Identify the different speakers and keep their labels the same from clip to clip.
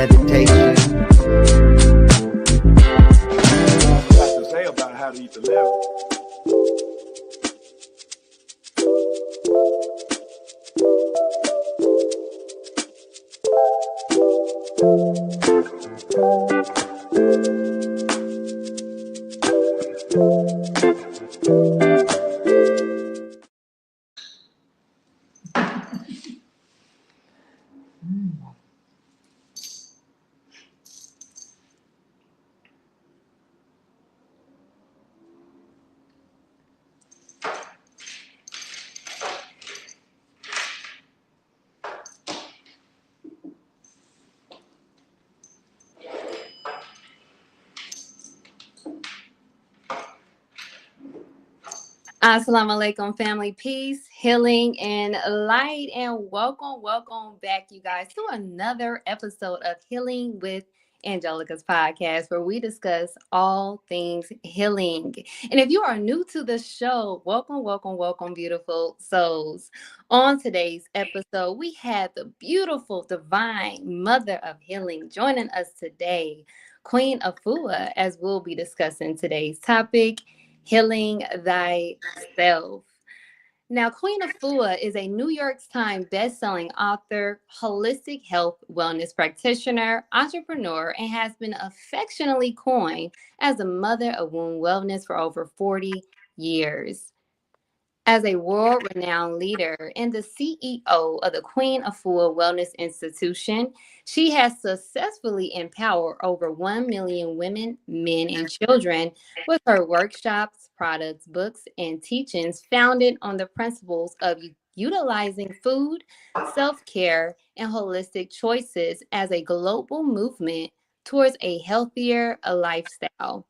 Speaker 1: meditation.
Speaker 2: Got to say about how to eat the liver.
Speaker 3: Assalamu alaikum, family, peace, healing, and light, and welcome back, you guys, to another episode of Healing with Angelica's podcast, where we discuss all things healing. And if you are new to the show, welcome, beautiful souls. On today's episode, we have the beautiful, divine Mother of Healing joining us today, Queen Afua, as we'll be discussing today's topic. Healing Thyself. Now, Queen Afua is a New York Times bestselling author, holistic health wellness practitioner, entrepreneur, and has been affectionately coined as the mother of wound wellness for over 40 years. As a world-renowned leader and the CEO of the Queen Afua Wellness Institution, she has successfully empowered over 1 million women, men, and children with her workshops, products, books, and teachings founded on the principles of utilizing food, self-care, and holistic choices as a global movement towards a healthier lifestyle.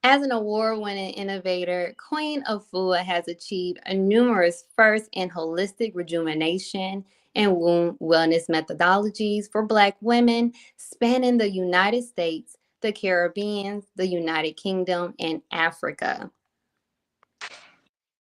Speaker 3: As an award-winning innovator, Queen Afua has achieved numerous firsts in holistic rejuvenation and wound wellness methodologies for Black women, spanning the United States, the Caribbean, the United Kingdom, and Africa.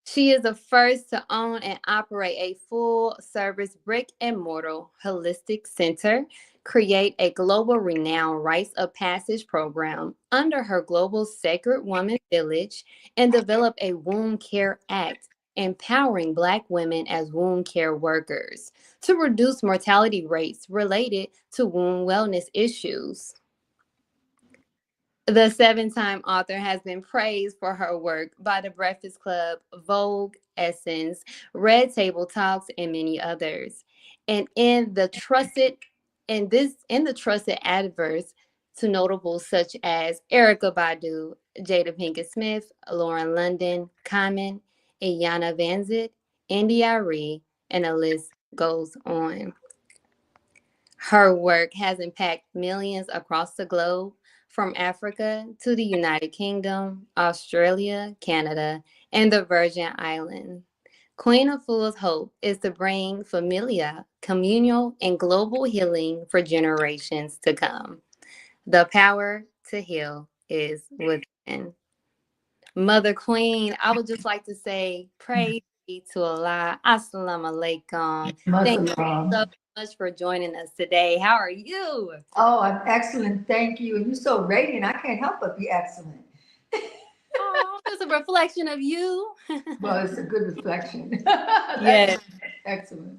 Speaker 3: She is the first to own and operate a full-service brick-and-mortar holistic center, create a global renowned rites of passage program under her global Sacred Woman Village, and develop a Wound Care Act empowering Black women as wound care workers to reduce mortality rates related to wound wellness issues. The seven-time author has been praised for her work by the Breakfast Club, Vogue, Essence, Red Table Talks, and many others. And in the trusted adverse to notables such as Erica Badu, Jada Pinkett Smith, Lauren London, Common, Iyanla Vanzant, India Ree, and the list goes on. Her work has impacted millions across the globe, from Africa to the United Kingdom, Australia, Canada, and the Virgin Islands. Queen Afua's hope is to bring familiar, communal, and global healing for generations to come. The power to heal is within. Mother Queen, I would just like to say, praise be to Allah. Assalamu alaikum. Thank you so much for joining us today. How are you?
Speaker 4: Oh, I'm excellent. Thank you. And you're so radiant. I can't help but be excellent.
Speaker 3: Oh, it's a reflection of you.
Speaker 4: Well, it's a good reflection.
Speaker 3: Yes.
Speaker 4: Excellent.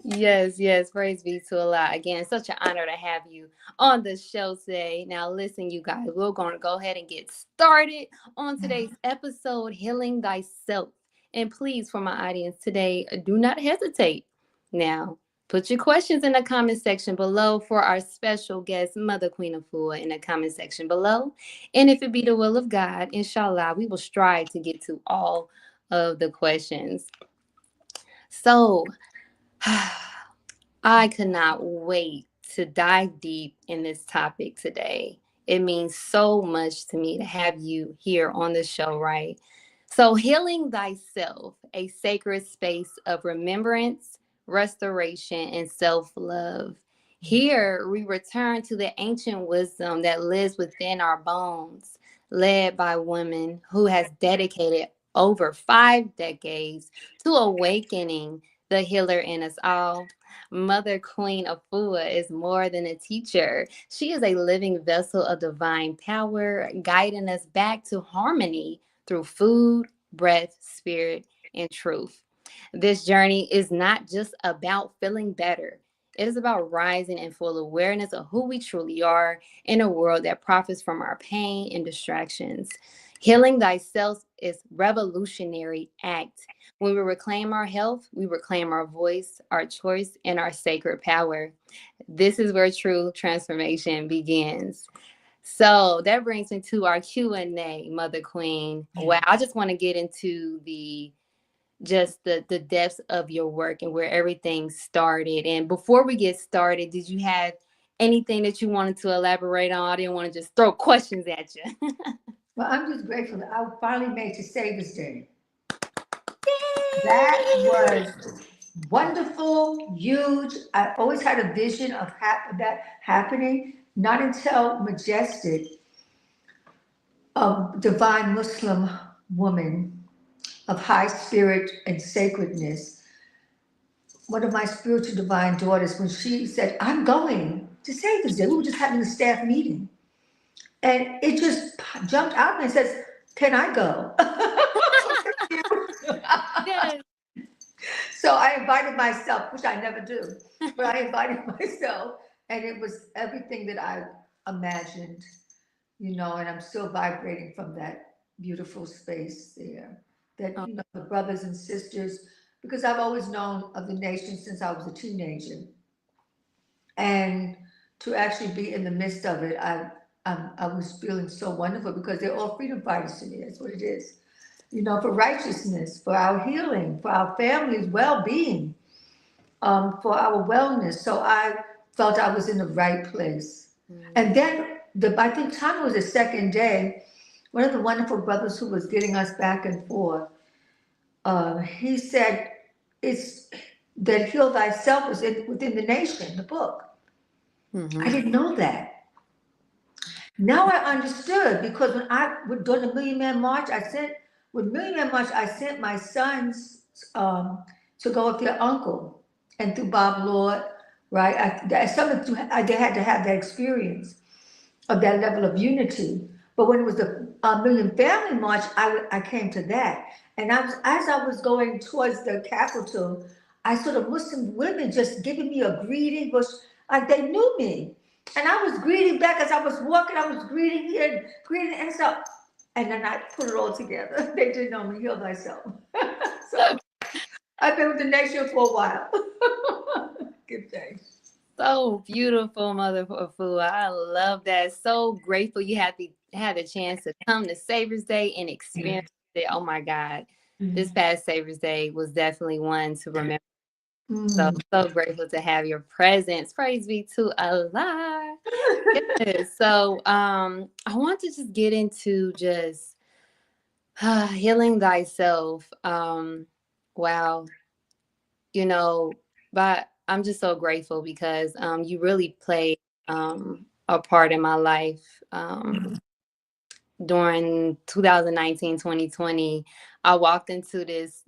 Speaker 3: Yes. Praise be to Allah. Again, such an honor to have you on the show today. Now, listen, you guys, we're going to go ahead and get started on today's episode, Healing Thyself. And please, for my audience today, do not hesitate. Now, put your questions in the comment section below for our special guest, Mother Queen Afua, in the comment section below. And if it be the will of God, inshallah, we will strive to get to all of the questions. So, I could not wait to dive deep in this topic today. It means so much to me to have you here on the show, right? So, Healing Thyself, a sacred space of remembrance, restoration, and self-love. Here, we return to the ancient wisdom that lives within our bones, led by women who has dedicated over 5 decades to awakening the healer in us all. Mother Queen Afua is more than a teacher. She is a living vessel of divine power, guiding us back to harmony through food, breath, spirit, and truth. This journey is not just about feeling better. It is about rising in full awareness of who we truly are in a world that profits from our pain and distractions. Healing thyself is revolutionary act. When we reclaim our health, we reclaim our voice, our choice, and our sacred power. This is where true transformation begins. So that brings me to our Q&A, Mother Queen. Wow, I just want to get into the depths of your work and where everything started. And before we get started, did you have anything that you wanted to elaborate on? I didn't want to just throw questions at you.
Speaker 4: Well, I'm just grateful that I finally made to Savers Day. That was wonderful, huge. I always had a vision of that happening. Not until Majestic, a divine Muslim woman of high spirit and sacredness, one of my spiritual divine daughters, when she said, I'm going to Savers Day, we were just having a staff meeting. And it just jumped out at me and says, can I go?
Speaker 3: Yes.
Speaker 4: So I invited myself, which I never do, but I invited myself, and it was everything that I imagined, and I'm still vibrating from that beautiful space there. That,
Speaker 3: Oh,
Speaker 4: the brothers and sisters, because I've always known of the nation since I was a teenager. And to actually be in the midst of it, I was feeling so wonderful because they're all freedom fighters to me. That's what it is. For righteousness, for our healing, for our family's well-being, for our wellness. So I felt I was in the right place.
Speaker 3: mm,
Speaker 4: And then I think time was the second day. One of the wonderful brothers who was getting us back and forth, he said, "It's that heal thyself is within the nation, the book." I
Speaker 3: mhm,
Speaker 4: didn't know that. Now I understood because when during the Million Man March, I sent my sons to go with their uncle, and through Bob Lord, right? They had to have that experience of that level of unity. But when it was the Million Family March, I came to that, and as I was going towards the Capitol, I saw the Muslim women just giving me a greeting, was like they knew me. And I was greeting back as I was walking. I was greeting here, and greeting, and so, and then I put it all together. They didn't know me. Heal thyself. So I've been with the nation for a while. Give thanks.
Speaker 3: so beautiful, Mother Afua. I love that. So grateful you had the chance to come to Savers Day and experience it. Oh my God. This past Savers Day was definitely one to remember. So
Speaker 4: Mm.
Speaker 3: so grateful to have your presence. Praise be to Allah. Yes. So I want to just get into just healing thyself. Wow. You know, but I'm just so grateful because you really played a part in my life. During 2019, 2020, I walked into this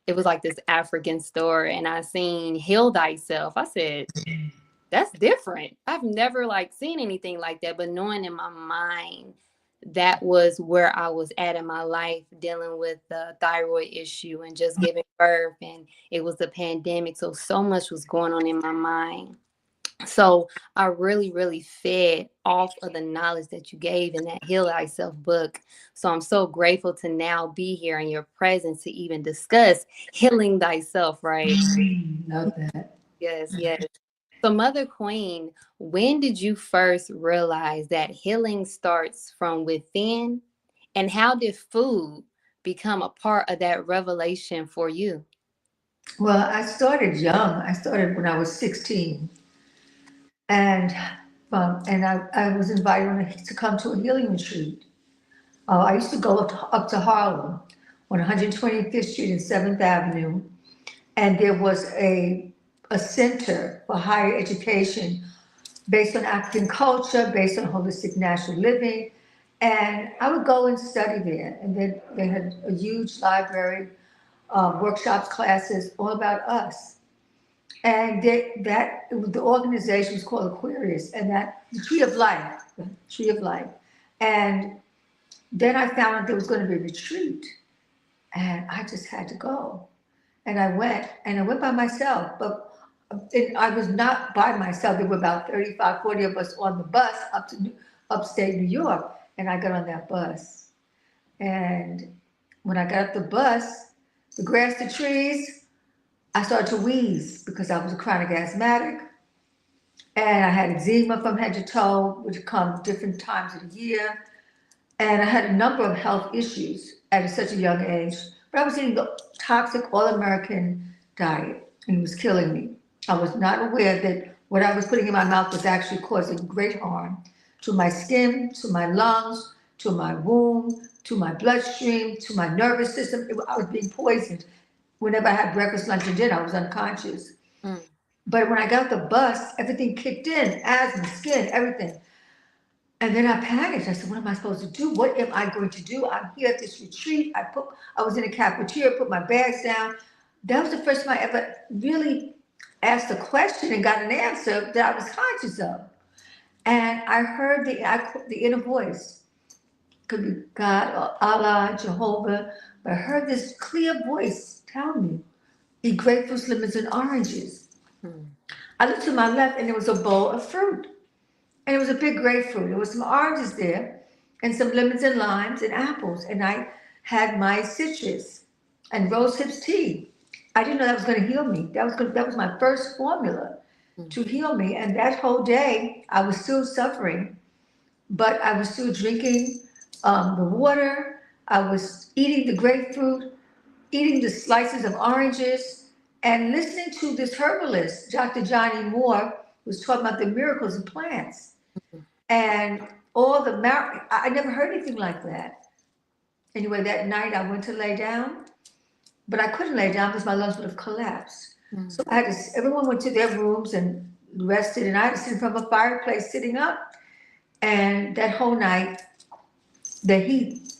Speaker 3: it was like this African store, and I seen Heal Thyself. I said, that's different. I've never like seen anything like that, but knowing in my mind that was where I was at in my life, dealing with the thyroid issue and just giving birth, and it was the pandemic, so much was going on in my mind. So I really, really fed off of the knowledge that you gave in that Heal Thyself book. So I'm so grateful to now be here in your presence to even discuss healing thyself, right?
Speaker 4: Love that.
Speaker 3: Yes, yes. So, Mother Queen, when did you first realize that healing starts from within? And how did food become a part of that revelation for you?
Speaker 4: Well, I started young. I started when I was 16, and I was invited to come to a healing retreat. I used to go up to Harlem on 125th Street and 7th Avenue, and there was a center for higher education based on African culture, based on holistic natural living. And I would go and study there. And then they had a huge library, workshops, classes, all about us. And the organization was called Aquarius, and that the Tree of Life. And then I found out there was going to be a retreat, and I just had to go. And I went by myself, but I was not by myself. There were about 35, 40 of us on the bus up to upstate New York, and I got on that bus. And when I got off the bus, the grass, the trees, I started to wheeze because I was a chronic asthmatic, and I had eczema from head to toe, which comes different times of the year. And I had a number of health issues at such a young age. But I was eating the toxic all-American diet, and it was killing me. I was not aware that what I was putting in my mouth was actually causing great harm to my skin, to my lungs, to my womb, to my bloodstream, to my nervous system. I was being poisoned. Whenever I had breakfast, lunch, and dinner, I was unconscious.
Speaker 3: Mm.
Speaker 4: But when I got off the bus, everything kicked in, asthma, skin, everything. And then I panicked. I said, what am I supposed to do? What am I going to do? I'm here at this retreat. I was in a cafeteria, put my bags down. That was the first time I ever really asked a question and got an answer that I was conscious of. And I heard the inner voice. Could be God or Allah, Jehovah. But I heard this clear voice tell me, eat grapefruits, lemons, and oranges.
Speaker 3: Mm.
Speaker 4: I looked to my left and there was a bowl of fruit. And it was a big grapefruit. There was some oranges there and some lemons and limes and apples. And I had my citrus and rose hips tea. I didn't know that was going to heal me. That was my first formula to heal me. And that whole day, I was still suffering, but I was still drinking the water. I was eating the grapefruit, eating the slices of oranges, and listening to this herbalist, Dr. Johnny Moore, who was talking about the miracles of plants. And I never heard anything like that. Anyway, that night I went to lay down, but I couldn't lay down because my lungs would have collapsed.
Speaker 3: Mm.
Speaker 4: So everyone went to their rooms and rested, and I had to sit in front of a fireplace sitting up. And that whole night, the heat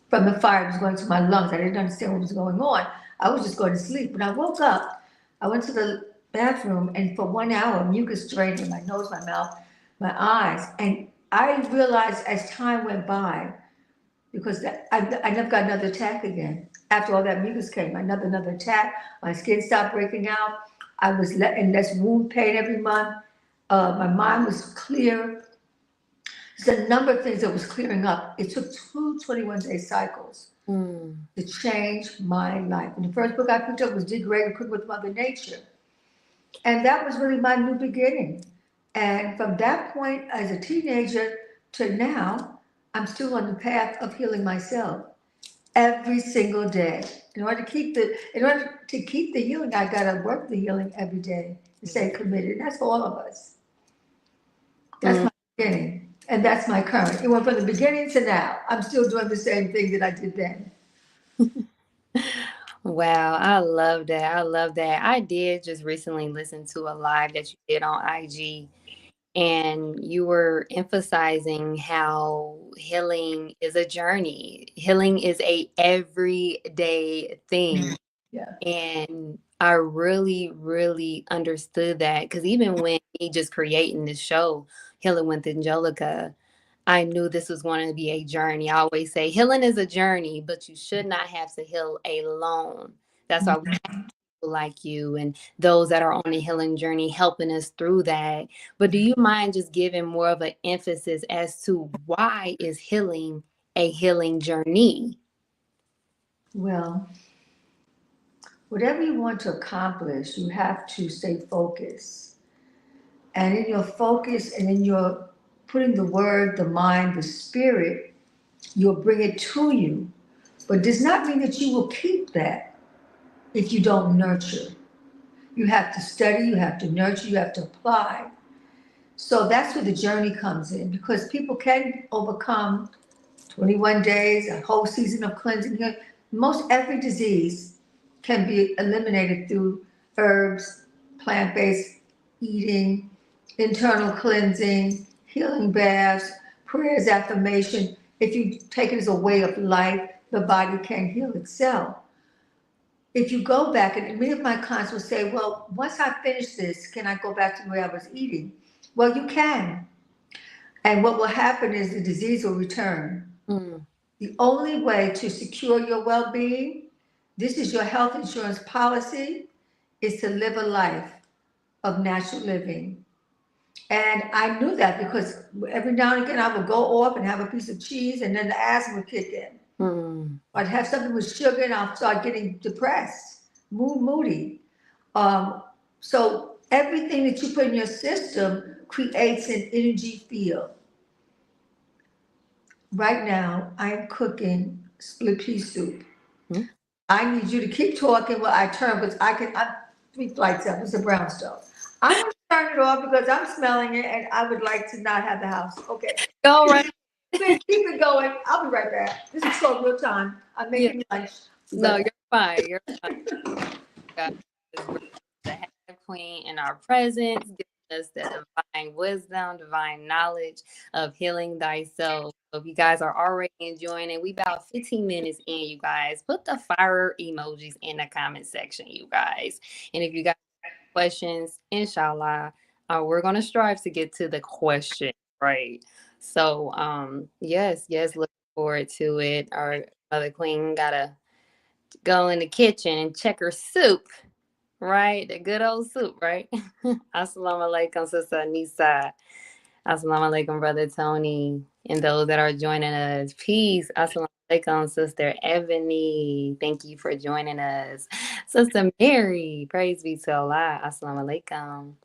Speaker 4: from the fire was going to my lungs. I didn't understand what was going on. I was just going to sleep. When I woke up, I went to the bathroom, and for 1 hour, mucus drained in my nose, my mouth, my eyes. And I realized as time went by, because I never got another attack again. After all that mucus came, another attack. My skin stopped breaking out. I was in less wound pain every month. My mind was clear. There's a number of things that was clearing up. It took 21-day cycles to change my life. And the first book I picked up was Dig, Reg, and Cook with Mother Nature. And that was really my new beginning. And from that point, as a teenager to now, I'm still on the path of healing myself every single day. In order to keep the healing, I gotta work the healing every day and stay committed. And that's for all of us. That's my beginning, and that's my current. It went from the beginning to now. I'm still doing the same thing that I did then.
Speaker 3: Wow, I love that. I love that. I did just recently listen to a live that you did on IG, and you were emphasizing how healing is a journey. Healing is a everyday thing.
Speaker 4: Yeah.
Speaker 3: And I really, really understood that, because even when me just creating this show, Healing with Angelica, I knew this was going to be a journey. I always say healing is a journey, but you should not have to heal alone. That's why we have people like you and those that are on a healing journey helping us through that. But do you mind just giving more of an emphasis as to why is healing a healing journey?
Speaker 4: Well, whatever you want to accomplish, you have to stay focused. And in your focus and in your putting the word, the mind, the spirit, you'll bring it to you. But does not mean that you will keep that if you don't nurture. You have to study, you have to nurture, you have to apply. So that's where the journey comes in, because people can overcome 21 days, a whole season of cleansing. Most every disease can be eliminated through herbs, plant-based eating, internal cleansing, healing baths, prayers, affirmation. If you take it as a way of life, the body can heal itself. if you go back, and many of my clients will say, well, once I finish this, can I go back to the way I was eating? Well, you can. And what will happen is the disease will return.
Speaker 3: Mm.
Speaker 4: The only way to secure your well-being, this is your health insurance policy, is to live a life of natural living. And I knew that because every now and again I would go off and have a piece of cheese and then the asthma would kick in.
Speaker 3: Mm.
Speaker 4: I'd have something with sugar and I'll start getting depressed, moody. So everything that you put in your system creates an energy field. Right now, I am cooking split pea soup.
Speaker 3: Mm.
Speaker 4: I need you to keep talking while I turn, because I'm 3 flights up, it's a brownstone. I'm gonna turn it off because I'm smelling it and I would like to not have the house, okay?
Speaker 3: Go right.
Speaker 4: Please keep it going, I'll be right back. This is called real time, I'm
Speaker 3: Yeah.
Speaker 4: making lunch.
Speaker 3: No, you're fine. You're fine. God is the head queen in our presence, giving us the divine wisdom, divine knowledge of healing thyself. So if you guys are already enjoying it, we about 15 minutes in, you guys. Put the fire emojis in the comment section, you guys. And if you got questions, inshallah, we're gonna strive to get to the question, right? So yes, looking forward to it. Our mother queen gotta go in the kitchen and check her soup, right? The good old soup, right? Assalamu alaikum, Sister Nisa. Assalamu alaikum, Brother Tony. And those that are joining us, peace. Assalamu alaikum, Sister Ebony. Thank you for joining us. Sister Mary, praise be to Allah. Assalamu alaikum.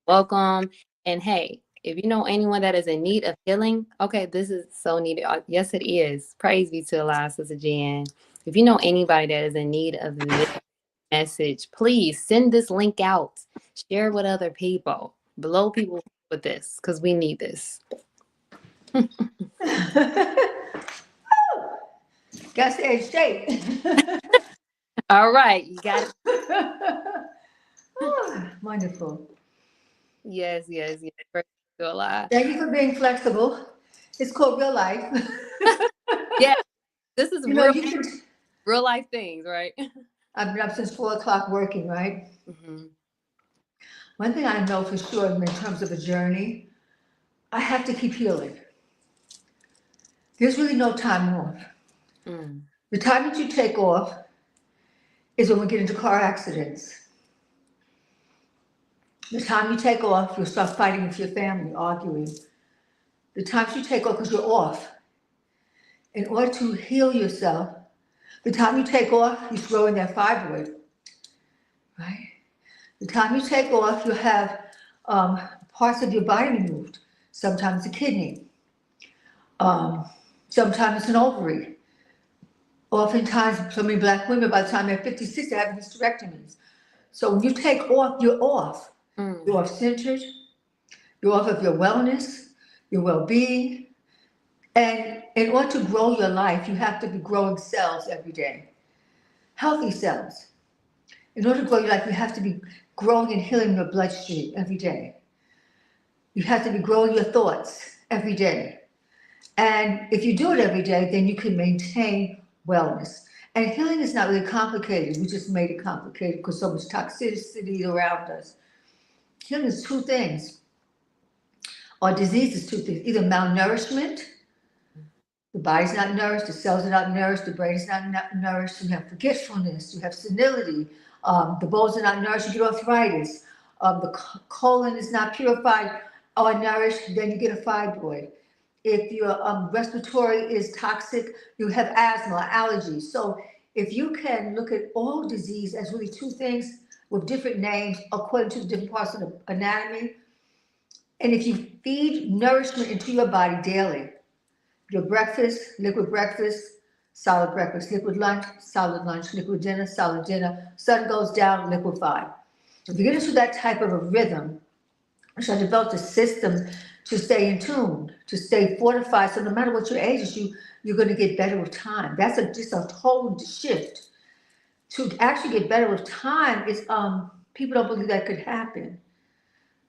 Speaker 3: Welcome. And hey, if you know anyone that is in need of healing, okay, this is so needed. Yes, it is. Praise be to Allah, Sister Jen. If you know anybody that is in need of this message, please send this link out. Share it with other people. Blow people with this because we need this.
Speaker 4: Gotta stay in shape.
Speaker 3: All right, you got it.
Speaker 4: Wonderful.
Speaker 3: Yes. Praise to Allah.
Speaker 4: Thank you for being flexible. It's called real life.
Speaker 3: Yeah, this is
Speaker 4: You know, you can.
Speaker 3: real life things, right?
Speaker 4: I've been up since 4 o'clock working, right?
Speaker 3: Mm-hmm.
Speaker 4: One thing I know for sure in terms of a journey, I have to keep healing. There's really no time off.
Speaker 3: Mm.
Speaker 4: The time that you take off is when we get into car accidents. The time you take off, you'll start fighting with your family, arguing. The times you take off because you're off. In order to heal yourself, the time you take off, you throw in that fibroid, right? The time you take off, you have parts of your body removed. Sometimes a kidney, sometimes an ovary. Oftentimes, so many black women, by the time they're 56, they're having hysterectomies. So when you take off, you're off.
Speaker 3: Mm.
Speaker 4: You're off-centered. You're off of your wellness, your well-being. And in order to grow your life, you have to be growing cells every day. Healthy cells. In order to grow your life, you have to be growing and healing your bloodstream every day. You have to be growing your thoughts every day. And if you do it every day, then you can maintain wellness. And healing is not really complicated. We just made it complicated because so much toxicity around us. Healing is 2 things, or disease is 2 things, either malnourishment, the body's not nourished, the cells are not nourished, the brain is not nourished, you have forgetfulness, you have senility, the bones are not nourished, you get arthritis, the colon is not purified or nourished, then you get a fibroid. If your respiratory is toxic, you have asthma, allergies. So if you can look at all disease as really 2 things with different names according to the different parts of the anatomy, and if you feed nourishment into your body daily, your breakfast, liquid breakfast, solid breakfast, liquid lunch, liquid dinner, solid dinner, sun goes down, liquefy. If you get into that type of a rhythm, you should develop a system to stay in tune, to stay fortified. So no matter what your age is, you're going to get better with time. That's just a total shift. To actually get better with time is people don't believe that could happen,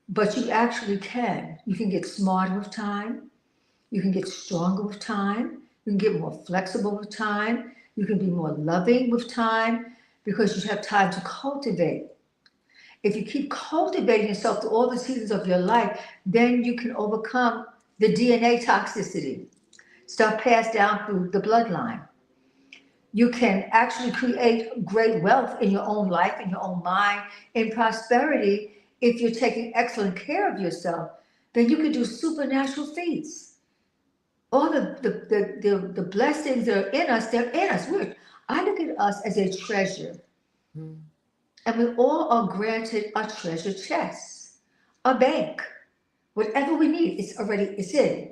Speaker 4: but you actually can. You can get smarter with time. You can get stronger with time. You can get more flexible with time. You can be more loving with time. because you have time to cultivate. If you keep cultivating yourself through all the seasons of your life, then you can overcome the DNA toxicity, stuff passed down through the bloodline. You can actually create great wealth in your own life, in your own mind, in prosperity. If you're taking excellent care of yourself, then you can do supernatural feats. All the blessings that are in us, they're in us. I look at us as a treasure.
Speaker 3: Mm.
Speaker 4: And we all are granted a treasure chest, a bank. Whatever we need, it's in.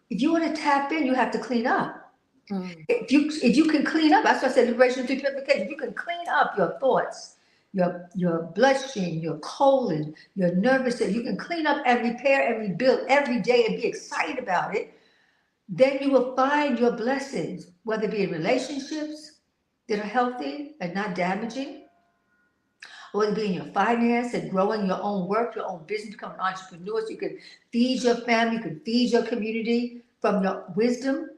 Speaker 4: If you want to tap in, you have to clean up.
Speaker 3: Mm.
Speaker 4: If you can clean up, that's why I said liberation through purification. If you can clean up your thoughts, your bloodstream, your colon, your nervous system, you can clean up and repair and rebuild every day and be excited about it, then you will find your blessings, whether it be in relationships that are healthy and not damaging, or it be in your finance and growing your own work, your own business, become an entrepreneur so you can feed your family, you can feed your community from your wisdom.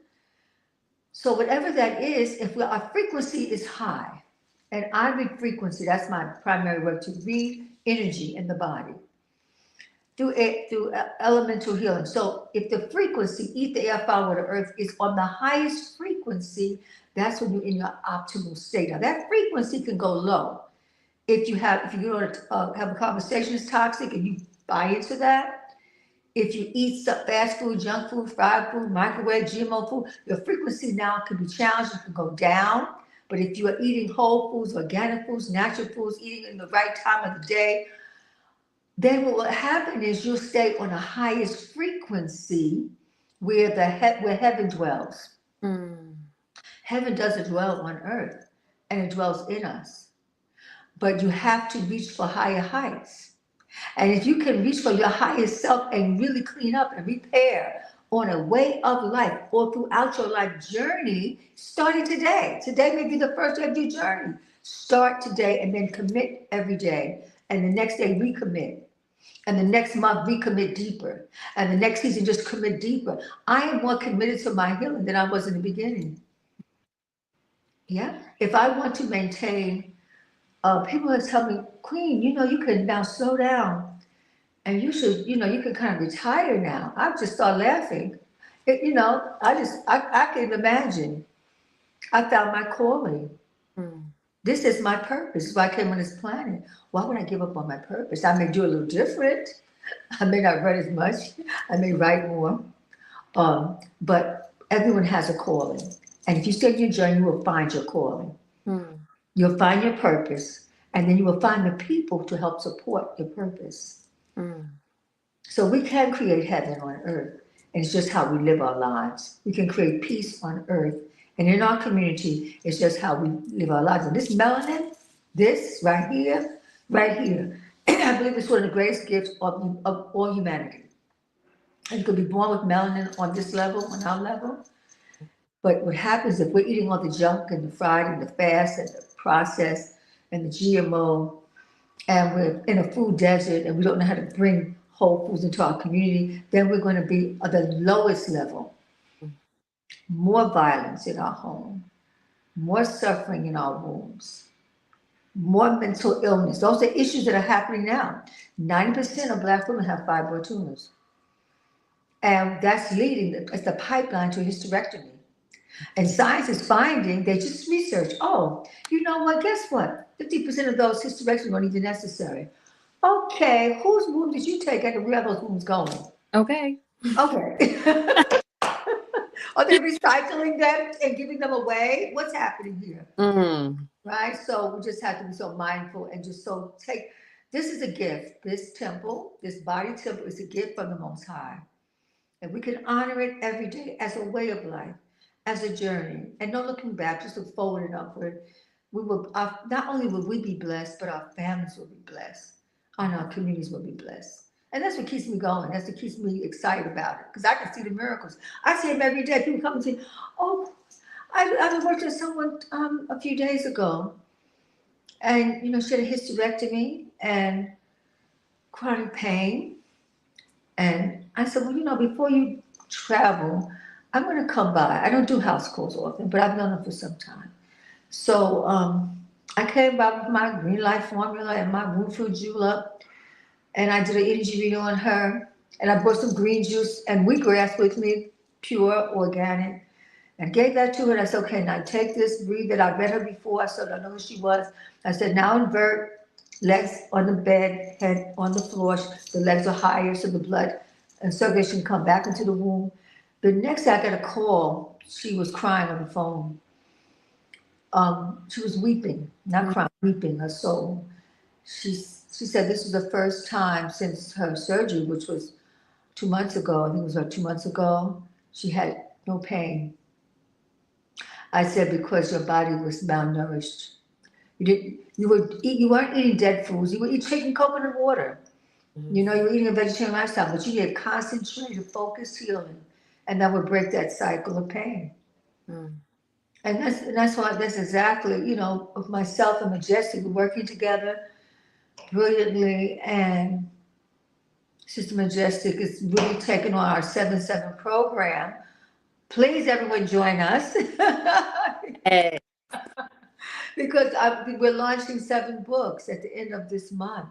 Speaker 4: So whatever that is, if our frequency is high, and I read frequency, that's my primary work, to read energy in the body through elemental healing. So if the frequency, ether, air, fire, water, earth, is on the highest frequency, that's when you're in your optimal state. Now that frequency can go low. If you go to have a conversation that's toxic and you buy into that, if you eat some fast food, junk food, fried food, microwave, GMO food, your frequency now can be challenged, it can go down. But if you are eating whole foods, organic foods, natural foods, eating in the right time of the day, then what will happen is you'll stay on the highest frequency where where heaven dwells.
Speaker 3: Mm.
Speaker 4: Heaven doesn't dwell on earth, and it dwells in us. But you have to reach for higher heights. And if you can reach for your highest self and really clean up and repair on a way of life or throughout your life journey, starting today. Today may be the first day of your journey. Start today and then commit every day. And the next day recommit. And the next month recommit deeper. And the next season just commit deeper. I am more committed to my healing than I was in the beginning. Yeah. If I want to maintain, people are telling me, Queen, you can now slow down. And you should, you can kind of retire now. I just start laughing. I can imagine. I found my calling.
Speaker 3: Mm.
Speaker 4: This is my purpose. This is why I came on this planet. Why would I give up on my purpose? I may do a little different. I may not write as much. I may write more. But everyone has a calling. And if you stay in your journey, you will find your calling.
Speaker 3: Mm.
Speaker 4: You'll find your purpose. And then you will find the people to help support your purpose.
Speaker 3: Mm.
Speaker 4: So we can create heaven on earth, and it's just how we live our lives. We can create peace on earth, and in our community, it's just how we live our lives. And this melanin, this right here, I believe it's one of the greatest gifts of all humanity. And you could be born with melanin on this level, on our level. But what happens if we're eating all the junk and the fried and the fast and the processed and the GMO, and we're in a food desert and we don't know how to bring whole foods into our community, then we're going to be at the lowest level. More violence in our home, more suffering in our wombs, more mental illness. Those are issues that are happening now. 90% of Black women have fibroid tumors. And that's it's the pipeline to a hysterectomy. And science is finding, they just research, you know what, guess what? 50% of those hysterectomies weren't even necessary. Okay, whose womb did you take and where are those wombs going?
Speaker 3: Okay.
Speaker 4: Okay. Are they recycling them and giving them away? What's happening here?
Speaker 3: Mm.
Speaker 4: Right? So we just have to be so mindful and just this is a gift. This temple, this body temple is a gift from the Most High. And we can honor it every day as a way of life, as a journey, and no looking back, just look forward and upward. Not only will we be blessed, but our families will be blessed, and our communities will be blessed. And that's what keeps me going. That's what keeps me excited about it, because I can see the miracles. I see them every day. People come and say, "Oh, I worked with someone a few days ago, and she had a hysterectomy and chronic pain." And I said, "Well, before you travel, I'm going to come by. I don't do house calls often, but I've known them for some time. So I came back with my green light formula and my Woodfield julep, and I did an energy reading on her. And I brought some green juice and wheatgrass with me, pure, organic, and gave that to her. And I said, okay, now take this, breathe it. I read her before, I said, I know who she was. I said, now invert, legs on the bed, head on the floor. The legs are higher so the blood and circulation come back into the womb. The next day I got a call. She was crying on the phone. She was weeping, not crying, weeping her soul. She said this was the first time since her surgery, which was 2 months ago. I think it was about 2 months ago. She had no pain. I said, because your body was malnourished. You weren't eating dead foods. You were taking coconut water. You know, you were eating a vegetarian lifestyle, but you needed concentrated, focused healing, and that would break that cycle of pain.
Speaker 3: Mm.
Speaker 4: That's exactly, with myself and Majestic, we're working together brilliantly, and Sister Majestic is really taking on our 7-7 program. Please, everyone, join us.
Speaker 3: Yes.
Speaker 4: Because we're launching 7 books at the end of this month,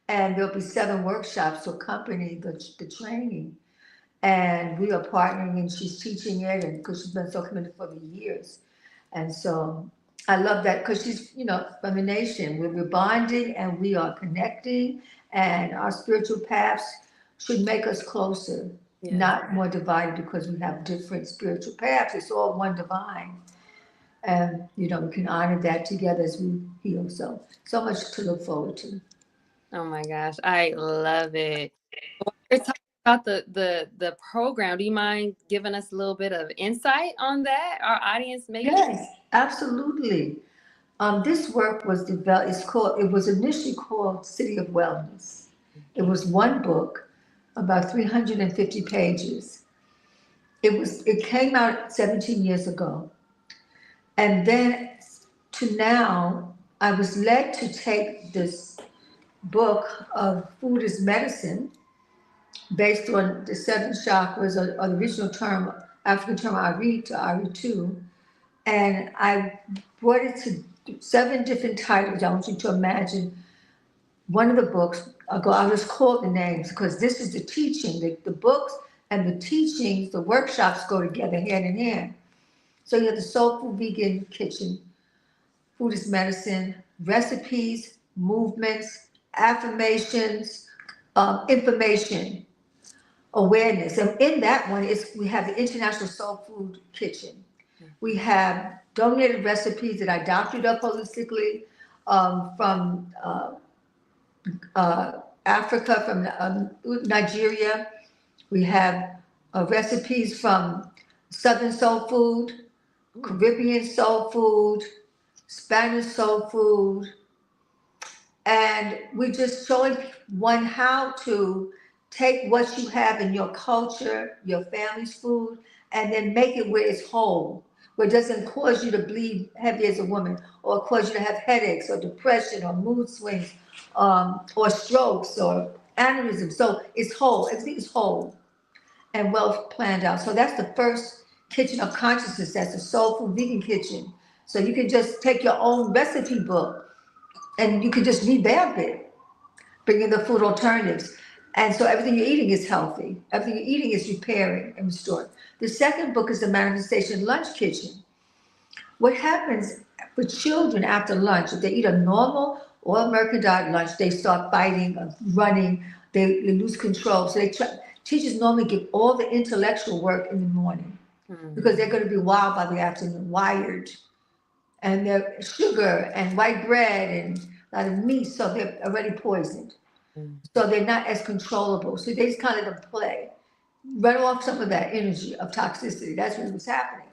Speaker 4: and there'll be 7 workshops to accompany the training. And we are partnering, and she's teaching it, and because she's been so committed for the years. And so I love that because she's, from the nation. We're bonding and we are connecting, and our spiritual paths should make us closer,
Speaker 3: Yes.
Speaker 4: not more divided because we have different spiritual paths. It's all one divine. And, we can honor that together as we heal. So much to look forward to.
Speaker 3: Oh my gosh, I love it. When you're talking about the program, do you mind giving us a little bit of insight on that? Our audience maybe.
Speaker 4: Yes, absolutely. This work was developed, it was initially called City of Wellness. It was one book, about 350 pages. It came out 17 years ago. And then to now, I was led to take this book of food as medicine based on the 7 chakras, or the original term, African term Ari to Ari2. And I brought it to 7 different titles. I want you to imagine one of the books. I'll just call the names because this is the teaching. The books and the teachings, the workshops go together hand in hand. So you have the Soulful Vegan Kitchen, Food is Medicine, recipes, movements, affirmations, information, awareness. And in that one, we have the International Soul Food Kitchen. We have donated recipes that I doctored up holistically, from Africa, from Nigeria. We have recipes from Southern Soul Food, Caribbean Soul Food, Spanish Soul Food, and we're just showing one how to take what you have in your culture, your family's food, and then make it where it's whole, where it doesn't cause you to bleed heavy as a woman, or cause you to have headaches, or depression, or mood swings, or strokes, or aneurysms. So it's whole. Everything is whole and well planned out. So that's the first kitchen of consciousness. That's the soulful vegan kitchen. So you can just take your own recipe book and you can just revamp it, bring in the food alternatives. And so everything you're eating is healthy. Everything you're eating is repairing and restored. The second book is the Manifestation Lunch Kitchen. What happens with children after lunch, if they eat a normal or American diet lunch, they start fighting, running, they lose control. So teachers normally give all the intellectual work in the morning because they're going to be wild by the afternoon, wired. And they're sugar and white bread and a lot of meat, so they're already poisoned. So they're not as controllable. So they just kind of let them play, run off some of that energy of toxicity. That's what was happening.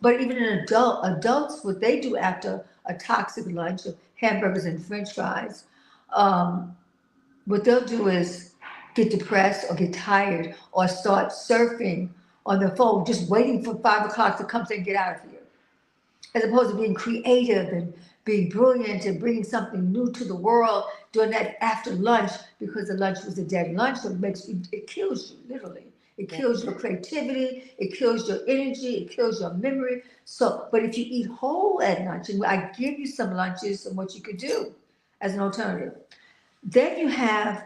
Speaker 4: But even in adults, what they do after a toxic lunch of hamburgers and French fries, what they'll do is get depressed or get tired or start surfing on their phone, just waiting for 5 o'clock to come and get out of here, as opposed to being creative and being brilliant and bringing something new to the world, doing that after lunch, because the lunch was a dead lunch, so it kills you, literally. It kills your creativity. It kills your energy. It kills your memory. So, but if you eat whole at lunch, and I give you some lunches and what you could do as an alternative, then you have,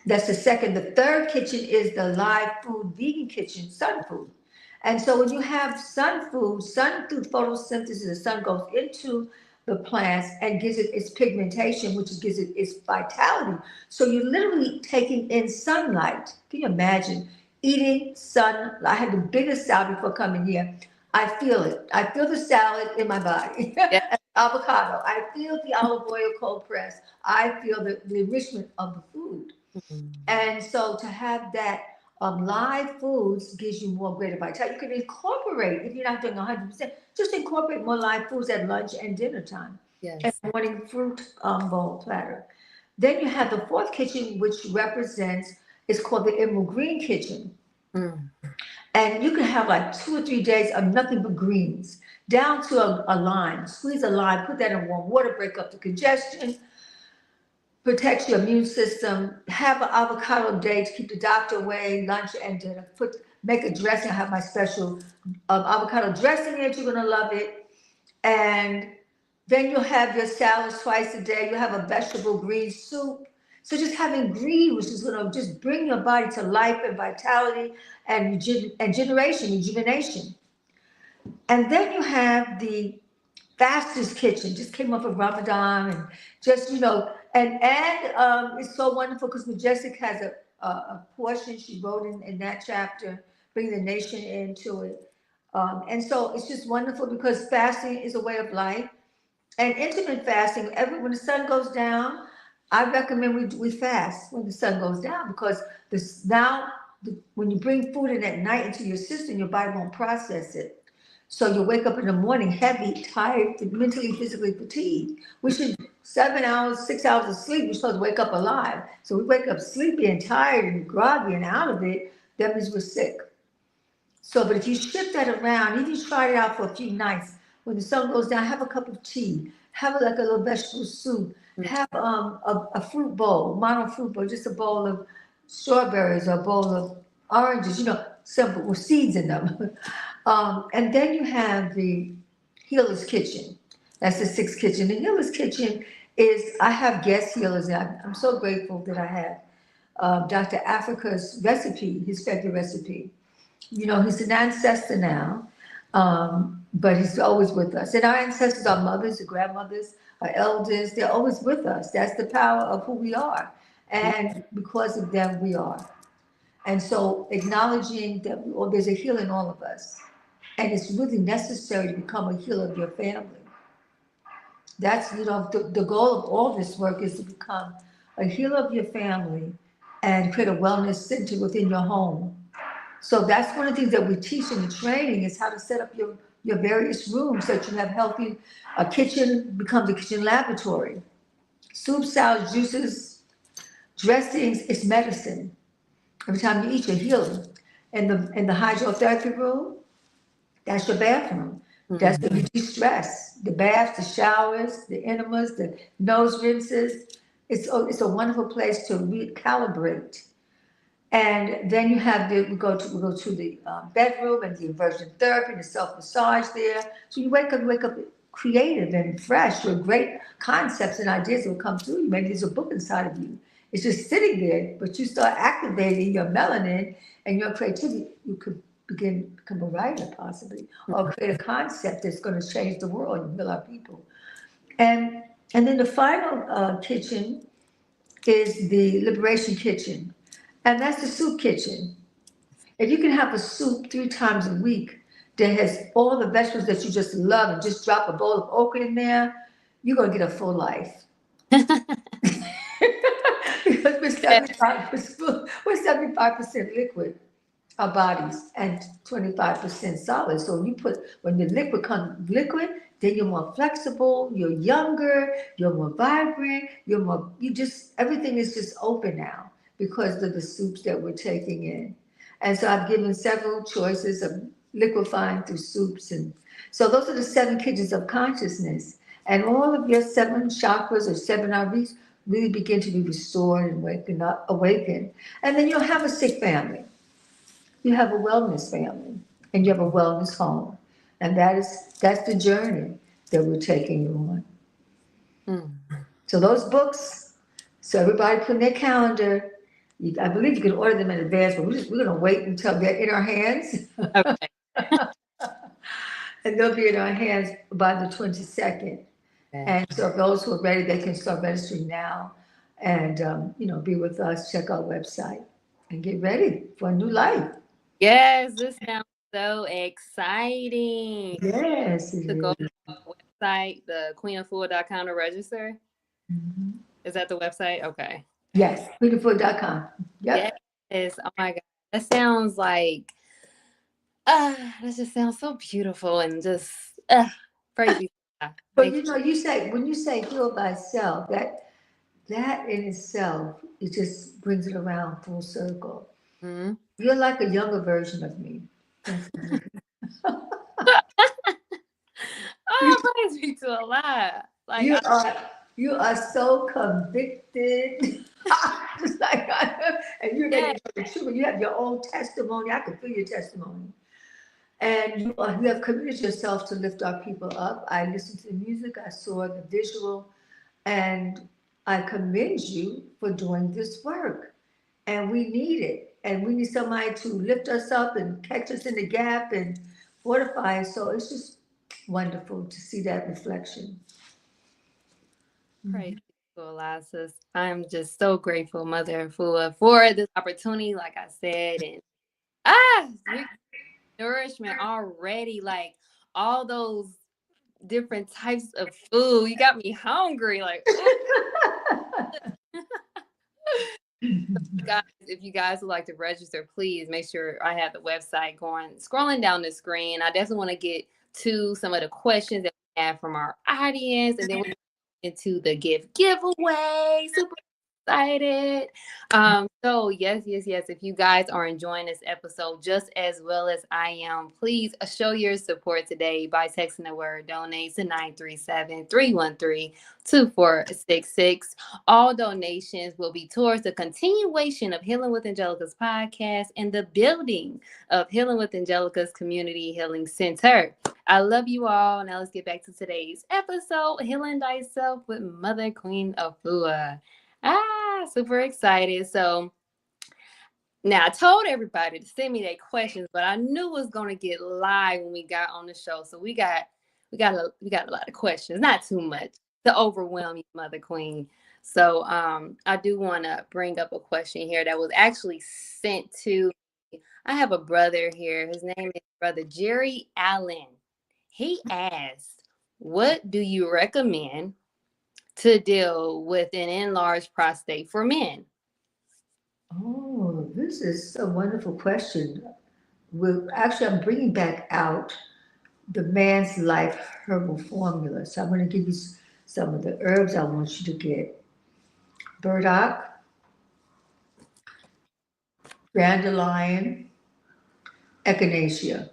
Speaker 4: that's the second. The third kitchen is the live food vegan kitchen, sun food. And so when you have sun food, sun through photosynthesis, the sun goes into the plants and gives it its pigmentation, which gives it its vitality. So you're literally taking in sunlight. Can you imagine eating sun? I had the biggest salad before coming here. I feel it. I feel the salad in my body.
Speaker 3: Yeah.
Speaker 4: Avocado. I feel the olive oil cold press. I feel the enrichment of the food. And so to have that live foods gives you more greater vitality. You can incorporate, if you're not doing 100%, just incorporate more live foods at lunch and dinner time.
Speaker 3: Yes.
Speaker 4: And morning fruit bowl platter. Then you have the fourth kitchen, which represents, it's called the emerald green kitchen. And you can have like 2 or 3 days of nothing but greens, down to a lime. Squeeze a lime, put that in warm water, break up the congestion, protects your immune system. Have an avocado day to keep the doctor away, lunch and dinner. Make a dressing. I have my special avocado dressing in it. You're gonna love it. And then you'll have your salads twice a day. You'll have a vegetable green soup. So just having green, which is gonna just bring your body to life and vitality and rejuvenation. And then you have the fastest kitchen, just came off of Ramadan, and just, and it's so wonderful because Majestic has a portion she wrote in that chapter, bringing the nation into it. And so it's just wonderful because fasting is a way of life. And intermittent fasting, when the sun goes down, I recommend we fast when the sun goes down, because when you bring food in at night into your system, your body won't process it. So you wake up in the morning heavy, tired, mentally, physically fatigued. We should 7 hours, 6 hours of sleep. We're supposed to wake up alive. So we wake up sleepy and tired and groggy and out of it. That means we're sick. So, but if you shift that around, if you try it out for a few nights, when the sun goes down, have a cup of tea, have like a little vegetable soup, have a fruit bowl, mono fruit bowl, just a bowl of strawberries or a bowl of oranges, simple with seeds in them. And then you have the healer's kitchen. That's the sixth kitchen. The healer's kitchen is, I have guest healers. And I'm so grateful that I have Dr. Africa's recipe, his favorite recipe. He's an ancestor now, but he's always with us. And our ancestors, our mothers, our grandmothers, our elders, they're always with us. That's the power of who we are. And because of them, we are. And so acknowledging that there's a healer in all of us. And it's really necessary to become a healer of your family. That's, the goal of all this work is to become a healer of your family and create a wellness center within your home. So that's one of the things that we teach in the training, is how to set up your various rooms so that you have healthy. A kitchen becomes a kitchen laboratory. Soup, salads, juices, dressings, it's medicine. Every time you eat, you're healing. In the hydrotherapy room, that's your bathroom. That's where you de-stress. The baths, the showers, the enemas, the nose rinses. It's a wonderful place to recalibrate. And then you have we go to the bedroom and the inversion therapy and the self-massage there. So you wake up creative and fresh with great concepts and ideas that will come through you. Maybe there's a book inside of you. It's just sitting there, but you start activating your melanin and your creativity. You could become a writer possibly, or create a concept that's going to change the world and heal our people. And then the final kitchen is the liberation kitchen. And that's the soup kitchen. If you can have a soup 3 times a week that has all the vegetables that you just love, and just drop a bowl of okra in there, you're going to get a full life. Because we're 75% liquid, our bodies, and 25% solid. So when the liquid comes liquid, then you're more flexible, you're younger, you're more vibrant, everything is just open now, because of the soups that we're taking in. And so I've given several choices of liquefying through soups. And so those are the 7 kitchens of consciousness. And all of your 7 chakras or 7 RVs really begin to be restored and awakened. And then you'll have a sick family. you have a wellness family and you have a wellness home. And that's the journey that we're taking you on.
Speaker 3: Mm.
Speaker 4: So those books, so everybody put in their calendar. I believe you can order them in advance, but we're gonna wait until they're in our hands.
Speaker 3: Okay.
Speaker 4: And they'll be in our hands by the 22nd.
Speaker 3: Okay.
Speaker 4: And so those who are ready, they can start registering now and, be with us, check our website and get ready for a new life.
Speaker 3: Yes, this sounds so exciting.
Speaker 4: Yes, it
Speaker 3: To go to
Speaker 4: is.
Speaker 3: the website, the queenafua.com to register.
Speaker 4: Mhm.
Speaker 3: Is that the website? Okay.
Speaker 4: Yes, beautiful.com.
Speaker 3: Yes.
Speaker 4: Yep.
Speaker 3: Oh my God. That sounds like that just sounds so beautiful and just praise be to God.
Speaker 4: But
Speaker 3: Thank
Speaker 4: when you say heal thyself, that in itself, it just brings it around full circle.
Speaker 3: you. Mhm.
Speaker 4: You're like a younger version of me. You,
Speaker 3: Oh, praise be to Allah. Like
Speaker 4: you are you are so convicted. Just like I am. And you're ready
Speaker 3: yeah,
Speaker 4: to tell the truth. You have your own testimony. I can feel your testimony. And you have committed yourself to lift our people up. I listened to the music, I saw the visual, and I commend you for doing this work. And we need it. And we need somebody to lift us up and catch us in the gap and fortify us. So it's just wonderful to see that reflection.
Speaker 3: praise be to Allah, sis. I'm just so grateful, Mother Afua, for this opportunity, like I said, and we nourishment already, like all those different types of food. You got me hungry, like guys, if you guys would like to register, please make sure I have the website going. Scrolling down the screen, I definitely want to get to some of the questions that we have from our audience, and then we're into the giveaway. Super excited. So yes. If you guys are enjoying this episode just as well as I am, please show your support today by texting the word donate to 937-313-2466. All donations will be towards the continuation of Healing with Angelica's podcast and the building of Healing with Angelica's Community Healing Center. I love you all. Now let's get back to today's episode, Healing Thyself with Mother Queen Afua. Super excited. So now I told everybody to send me their questions, but I knew it was gonna get live when we got on the show. So we got a lot of questions, not too much to overwhelm you, Mother Queen. So I do want to bring up a question here that was actually sent to. I have a brother here. His name is Brother Jerry Allen. He asked, "What do you recommend to deal with an enlarged prostate for men?"
Speaker 4: Oh, this is a wonderful question. Actually, I'm bringing back out the Man's Life Herbal Formula. So I'm going to give you some of the herbs I want you to get. Burdock, dandelion, echinacea.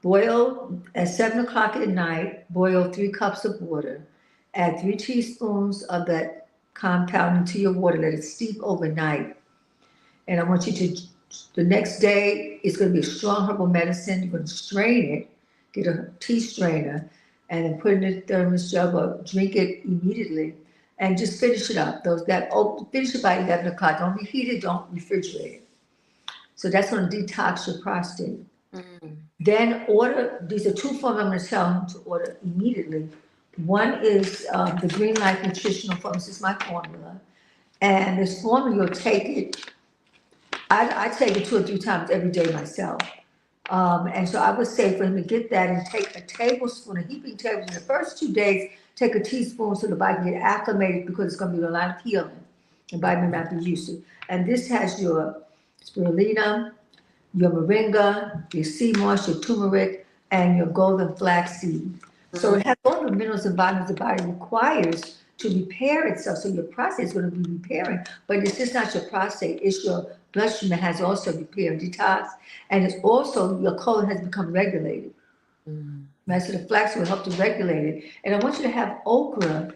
Speaker 4: Boil at 7 o'clock at night, boil 3 cups of water. Add 3 teaspoons of that compound into your water. Let it steep overnight. And I want you to, the next day, it's going to be a strong herbal medicine. You're going to strain it, get a tea strainer, and then put it in a thermos jug or drink it immediately. And just finish it up. Finish it by 11 o'clock. Don't reheat it, don't refrigerate it. So that's going to detox your prostate.
Speaker 3: Mm.
Speaker 4: Then order, these are two forms I'm going to tell them to order immediately. One is the Green Life Nutritional Formula. This is my formula. And this formula, you'll take it, I take it 2 or 3 times every day myself. And so I would say for him to get that and take a tablespoon, a heaping tablespoon, the first 2 days, take a teaspoon so the body can get acclimated because it's going to be a lot of healing. The body may not be used to. And this has your spirulina, your moringa, your sea moss, your turmeric, and your golden flaxseed. So
Speaker 3: Mm.
Speaker 4: it has all the minerals and vitamins the body requires to repair itself. So your prostate is going to be repairing, but it's just not your prostate, it's your bloodstream that has also repair and detox. And it's also your colon has become regulated.
Speaker 3: Mm.
Speaker 4: Right? So the flax will help to regulate it. And I want you to have okra,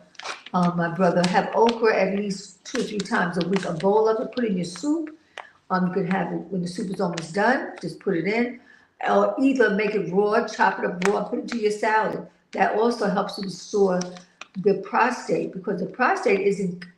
Speaker 4: my brother, have okra at least 2 or 3 times a week. A bowl of it, put in your soup, You can have it when the soup is almost done, just put it in, or either make it raw, chop it up raw, put it to your salad. That also helps to restore the prostate, because the prostate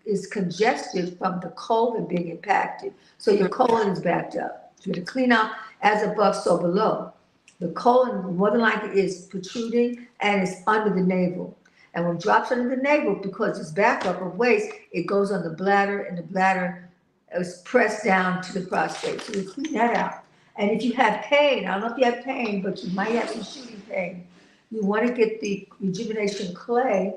Speaker 4: is congested from the colon being impacted. So your colon is backed up. So you have to clean out as above, so below. The colon more than likely is protruding and it's under the navel. And when it drops under the navel, because it's backup of waste, it goes on the bladder, and the bladder is pressed down to the prostate. So you clean that out. And if you have pain, I don't know if you have pain, but you might have some shooting pain, you want to get the rejuvenation clay,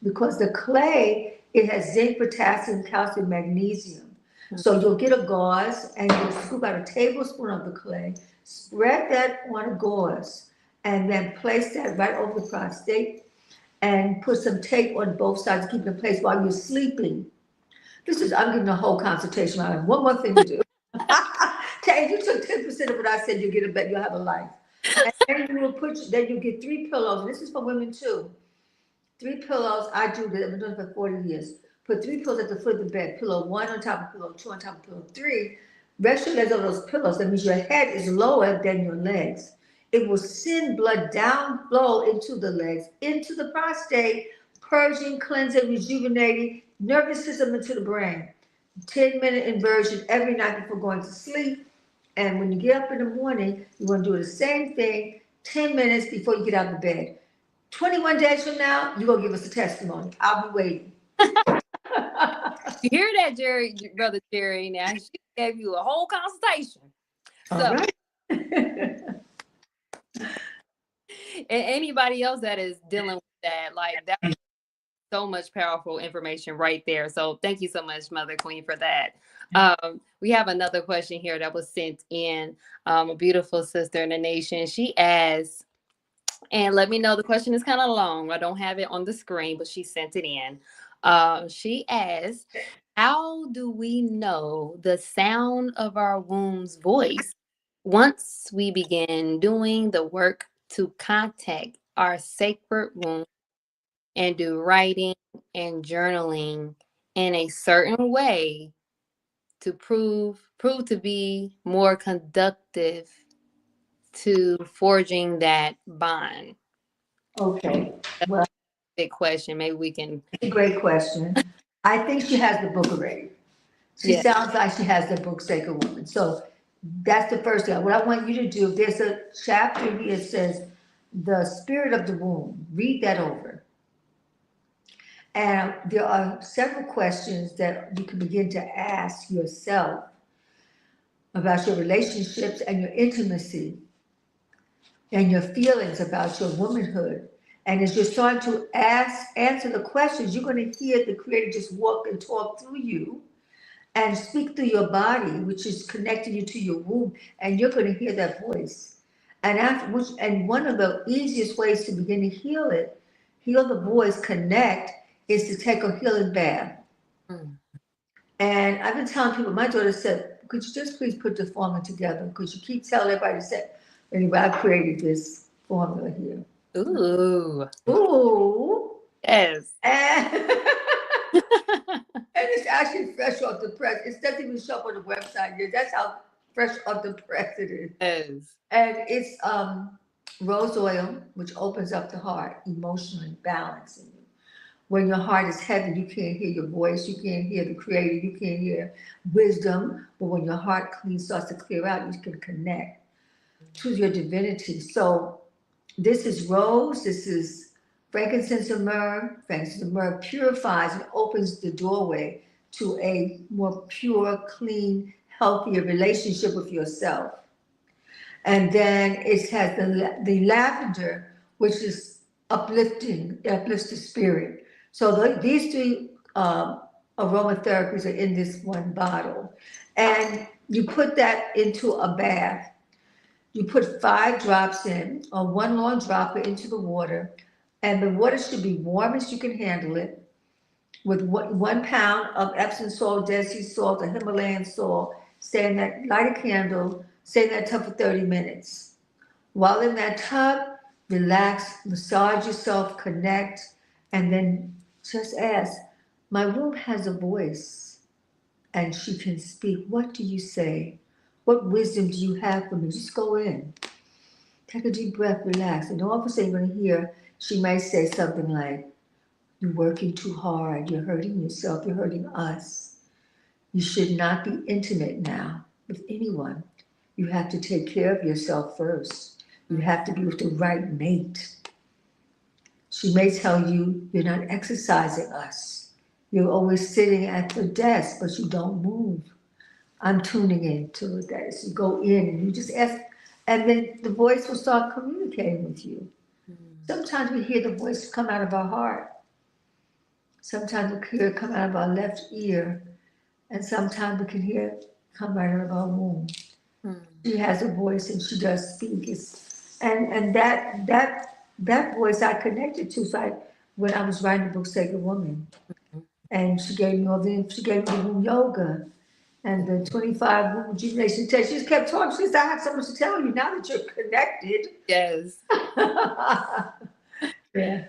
Speaker 4: because the clay, it has zinc, potassium, calcium, magnesium. So you'll get a gauze and you'll scoop out a tablespoon of the clay, spread that on a gauze, and then place that right over the prostate and put some tape on both sides to keep it in place while you're sleeping. I'm giving a whole consultation. I have one more thing to do. If you took 10% of what I said, you'll get a bet, you'll have a life. And then you get 3 pillows. This is for women too. 3 pillows. I do that. I've been doing it for 40 years. Put 3 pillows at the foot of the bed. Pillow 1 on top of pillow 2 on top of pillow 3. Rest your legs on those pillows. That means your head is lower than your legs. It will send blood down, flow into the legs, into the prostate, purging, cleansing, rejuvenating, nervous system into the brain. 10-minute inversion every night before going to sleep. And when you get up in the morning, you want to do the same thing 10 minutes before you get out of bed. 21 days from now, you're going to give us a testimony. I'll be waiting.
Speaker 3: You hear that, Jerry, Brother Jerry? Now, she gave you a whole consultation.
Speaker 4: All right.
Speaker 3: And anybody else that is dealing with that, like that's so much powerful information right there. So thank you so much, Mother Queen, for that. We have another question here that was sent in. A beautiful sister in the nation. She asks, and let me know, the question is kind of long. I don't have it on the screen, but she sent it in. She asks, how do we know the sound of our womb's voice once we begin doing the work to contact our sacred womb and do writing and journaling in a certain way to prove to be more conductive to forging that bond?
Speaker 4: Okay. Well,
Speaker 3: Big question. Maybe we can.
Speaker 4: great question. I think she has the book already. She sounds like she has the book Sacred Woman. So that's the first thing. What I want you to do, there's a chapter here that says the spirit of the womb. Read that over. And there are several questions that you can begin to ask yourself about your relationships and your intimacy and your feelings about your womanhood. And as you're starting to answer the questions, you're going to hear the Creator just walk and talk through you and speak through your body, which is connecting you to your womb, and you're going to hear that voice. And one of the easiest ways to begin to heal the voice, connect, is to take a healing bath. And I've been telling people, my daughter said, could you just please put the formula together? Because you keep telling everybody to say, anyway, I created this formula here.
Speaker 3: Ooh.
Speaker 4: Yes.
Speaker 3: And
Speaker 4: And it's actually fresh off the press. It doesn't even show up on the website yet. That's how fresh off the press it is.
Speaker 3: Yes.
Speaker 4: And it's rose oil, which opens up the heart, emotionally balancing you. When your heart is heavy, you can't hear your voice, you can't hear the Creator, you can't hear wisdom. But when your heart starts to clear out, you can connect to your divinity. So this is rose, this is frankincense and myrrh. Frankincense and myrrh purifies and opens the doorway to a more pure, clean, healthier relationship with yourself. And then it has the lavender, which is uplifting, uplifts the spirit. So these 3 aromatherapies are in this one bottle. And you put that into a bath. You put 5 drops in, or 1 long dropper into the water. And the water should be warm as you can handle it, with 1 pound of Epsom salt, Dead Sea salt, or Himalayan salt. Light a candle, stay in that tub for 30 minutes. While in that tub, relax, massage yourself, connect, and then just ask, my womb has a voice. and she can speak. What do you say? What wisdom do you have for me? Just go in. Take a deep breath, relax. And all of a sudden, you're going to hear she might say something like, "You're working too hard. You're hurting yourself. You're hurting us. You should not be intimate now with anyone. You have to take care of yourself first. You have to be with the right mate." She may tell you, "You're not exercising us. You're always sitting at the desk, but you don't move." I'm tuning into that. So you go in and you just ask, and then the voice will start communicating with you. Sometimes we hear the voice come out of our heart. Sometimes we hear it come out of our left ear. And sometimes we can hear it come right out of our womb. She has a voice and she does speak. And that voice I connected to. So when I was writing the book Sacred Woman, and she gave me the womb yoga and the 25 womb rejuvenation test. She just kept talking. She said, "I have so much to tell you now that you're connected."
Speaker 3: Yes.
Speaker 4: Yeah.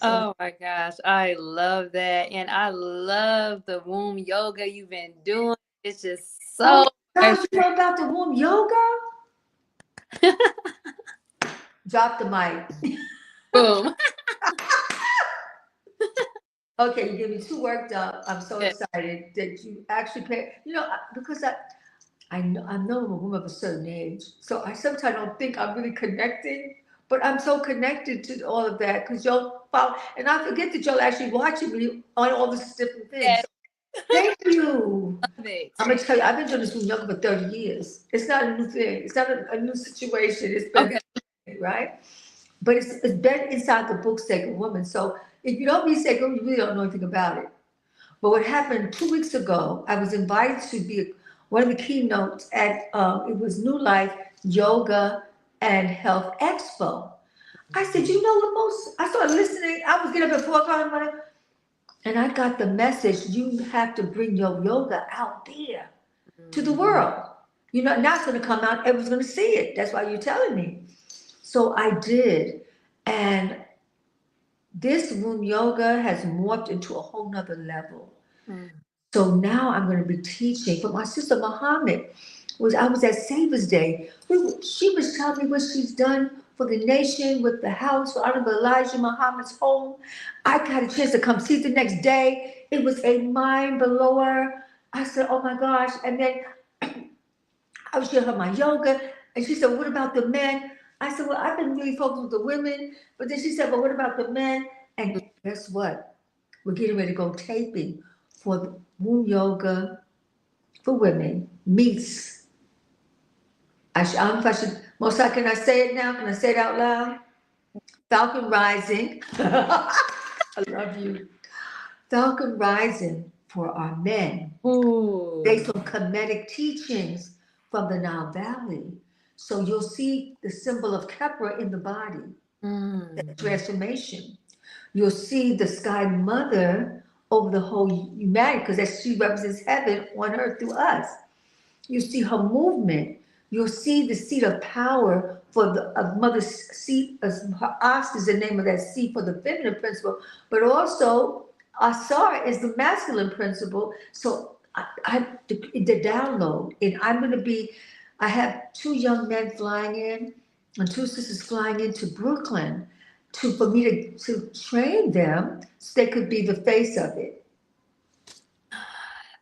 Speaker 3: Oh my gosh, I love that. And I love the womb yoga you've been doing. It's just
Speaker 4: Oh
Speaker 3: so
Speaker 4: my gosh, you know about the womb yoga? Drop the mic.
Speaker 3: boom.
Speaker 4: Okay, you get me too worked up. I'm so
Speaker 3: Yeah.
Speaker 4: excited that you actually pay. Because I know I'm a woman of a certain age, so I sometimes don't think I'm really connecting, but I'm so connected to all of that because y'all follow, and I forget that y'all actually watching me on all these different things.
Speaker 3: Yes,
Speaker 4: So thank you.
Speaker 3: love it.
Speaker 4: I'm gonna tell you, I've been doing this with yoga for 30 years. It's not a new thing. It's not a new situation. It's been
Speaker 3: Okay.
Speaker 4: right, but it's been inside the book Sacred Woman. So if you don't read Sacred Woman, you really don't know anything about it. But what happened 2 weeks ago, I was invited to be one of the keynotes at, it was New Life Yoga and Health Expo. I said, you know what most, I started listening, I was getting up at 4 o'clock in the morning, and I got the message, you have to bring your yoga out there to the world. Now it's gonna come out, everyone's gonna see it, that's why you're telling me. So I did, and this womb yoga has morphed into a whole nother level.
Speaker 3: Mm.
Speaker 4: So now I'm going to be teaching. But my sister Muhammad I was at Savers Day. She was telling me what she's done for the nation with the house for Honorable Elijah Muhammad's home. I got a chance to come see it the next day. It was a mind blower. I said, "Oh my gosh!" And then I was showing her my yoga, and she said, "What about the men?" I said, "Well, I've been really focused with the women." But then she said, "But what about the men?" And guess what? We're getting ready to go taping for the womb yoga for women meets. I don't know if I should. Most can I say it now? Can I say it out loud? Falcon Rising. I love you. Falcon Rising for our men,
Speaker 3: Ooh.
Speaker 4: based on Kemetic teachings from the Nile Valley. So you'll see the symbol of Kepra in the body,
Speaker 3: Mm.
Speaker 4: transformation. You'll see the Sky Mother over the whole humanity because she represents heaven on earth through us. You see her movement. You'll see the seat of power for the mother's seat. Her Ast is the name of that seat for the feminine principle, but also Asar is the masculine principle. So the download, and I'm going to be. I have two young men flying in, and two sisters flying into Brooklyn, for me to train them so they could be the face of it.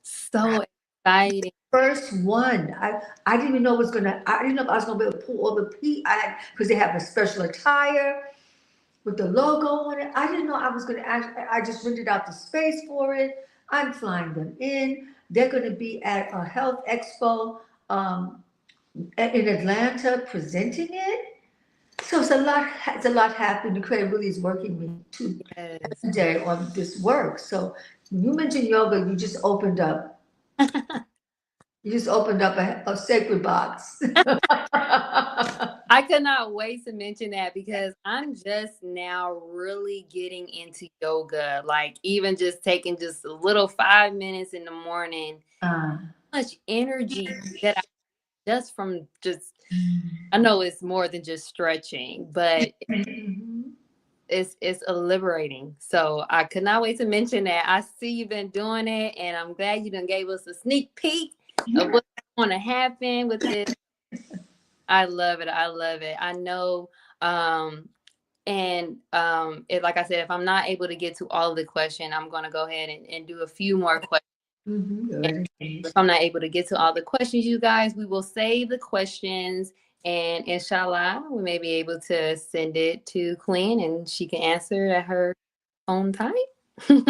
Speaker 3: So exciting.
Speaker 4: First one. I didn't even know it was gonna. I didn't know if I was gonna be able to pull all the because they have a special attire with the logo on it. I didn't know I was gonna. I just rented out the space for it. I'm flying them in. They're gonna be at a health expo in Atlanta presenting it. So it's a lot. It's a lot happening. Craig really is working me
Speaker 3: Yes.
Speaker 4: today on this work. So when you mentioned yoga, you just opened up. You just opened up a sacred box.
Speaker 3: I could not wait to mention that because I'm just now really getting into yoga. Like even just taking just a little 5 minutes in the morning,
Speaker 4: Uh,
Speaker 3: much energy that I just from just I know it's more than just stretching, but
Speaker 4: mhm.
Speaker 3: it's liberating. So I could not wait to mention that. I see you've been doing it, and I'm glad you done gave us a sneak peek of what's going to happen with this. I love it. I love it. I know. Like I said, if I'm not able to get to all of the question, I'm going to go ahead and do a few more questions. If I'm not able to get to all the questions, you guys, we will save the questions, and inshallah, we may be able to send it to Queen and she can answer at her own time.
Speaker 4: Be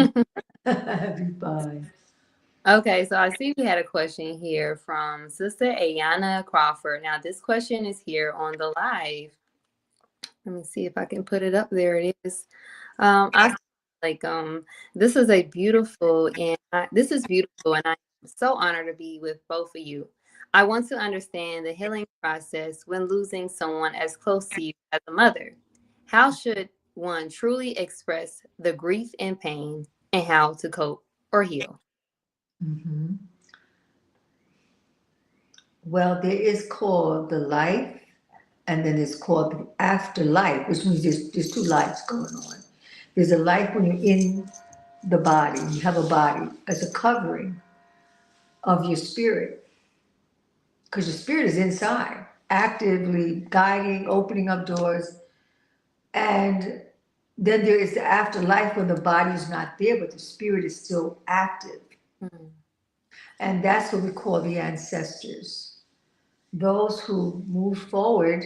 Speaker 4: fine.
Speaker 3: Okay, so I see we had a question here from Sister Ayana Crawford. Now, this question is here on the live. Let me see if I can put it up. There it is. I like this is a beautiful this is beautiful, and I'm so honored to be with both of you. I want to understand the healing process when losing someone as close to you as a mother. How should one truly express the grief and pain, and how to cope or heal?
Speaker 4: Mm-hmm. Well, there is called the life, and then it's called the afterlife, which means there's two lives going on. There's a life when you're in the body, you have a body as a covering of your spirit, because your spirit is inside, actively guiding, opening up doors. And then there is the afterlife when the body is not there, but the spirit is still active.
Speaker 3: Mm.
Speaker 4: And that's what we call the ancestors, those who moved forward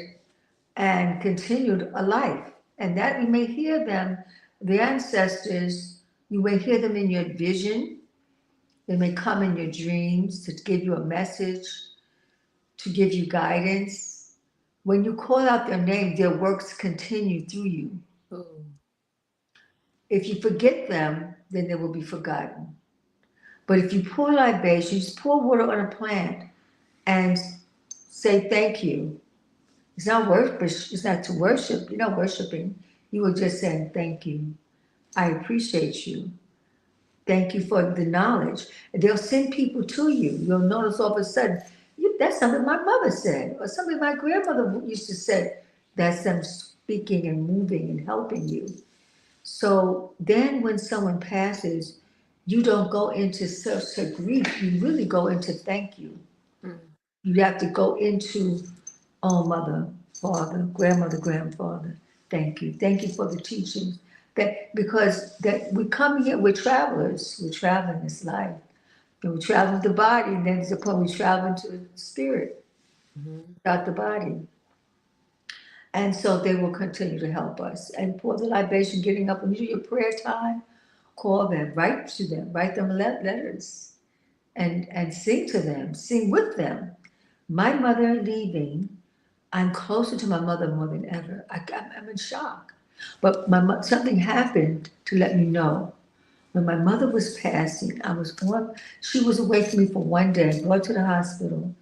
Speaker 4: and continued a life. And that you may hear them, the ancestors, you may hear them in your vision. They may come in your dreams to give you a message, to give you guidance. When you call out their name, their works continue through you.
Speaker 3: Ooh.
Speaker 4: If you forget them, then they will be forgotten. But if you pour libation, you just pour water on a plant and say thank you. It's not worship, it's not to worship. You're not worshiping. You are just saying thank you. I appreciate you. Thank you for the knowledge. And they'll send people to you. You'll notice all of a sudden, that's something my mother said, or something my grandmother used to say. That's them speaking and moving and helping you. So then when someone passes, you don't go into such a grief. You really go into thank you.
Speaker 3: Mm.
Speaker 4: You have to go into, oh, mother, father, grandmother, grandfather, thank you. Thank you for the teachings. Because we come here, we're travelers. We're traveling this life. And we travel the body, and then there's a point we travel into the spirit,
Speaker 3: Mm-hmm.
Speaker 4: without the body. And so they will continue to help us. And pour the libation, getting up when you do your prayer time, call them, write to them, write them letters, and sing to them, sing with them. My mother leaving, I'm closer to my mother more than ever. I'm in shock. But something happened to let me know. When my mother was passing, she was away from me for one day, brought to the hospital,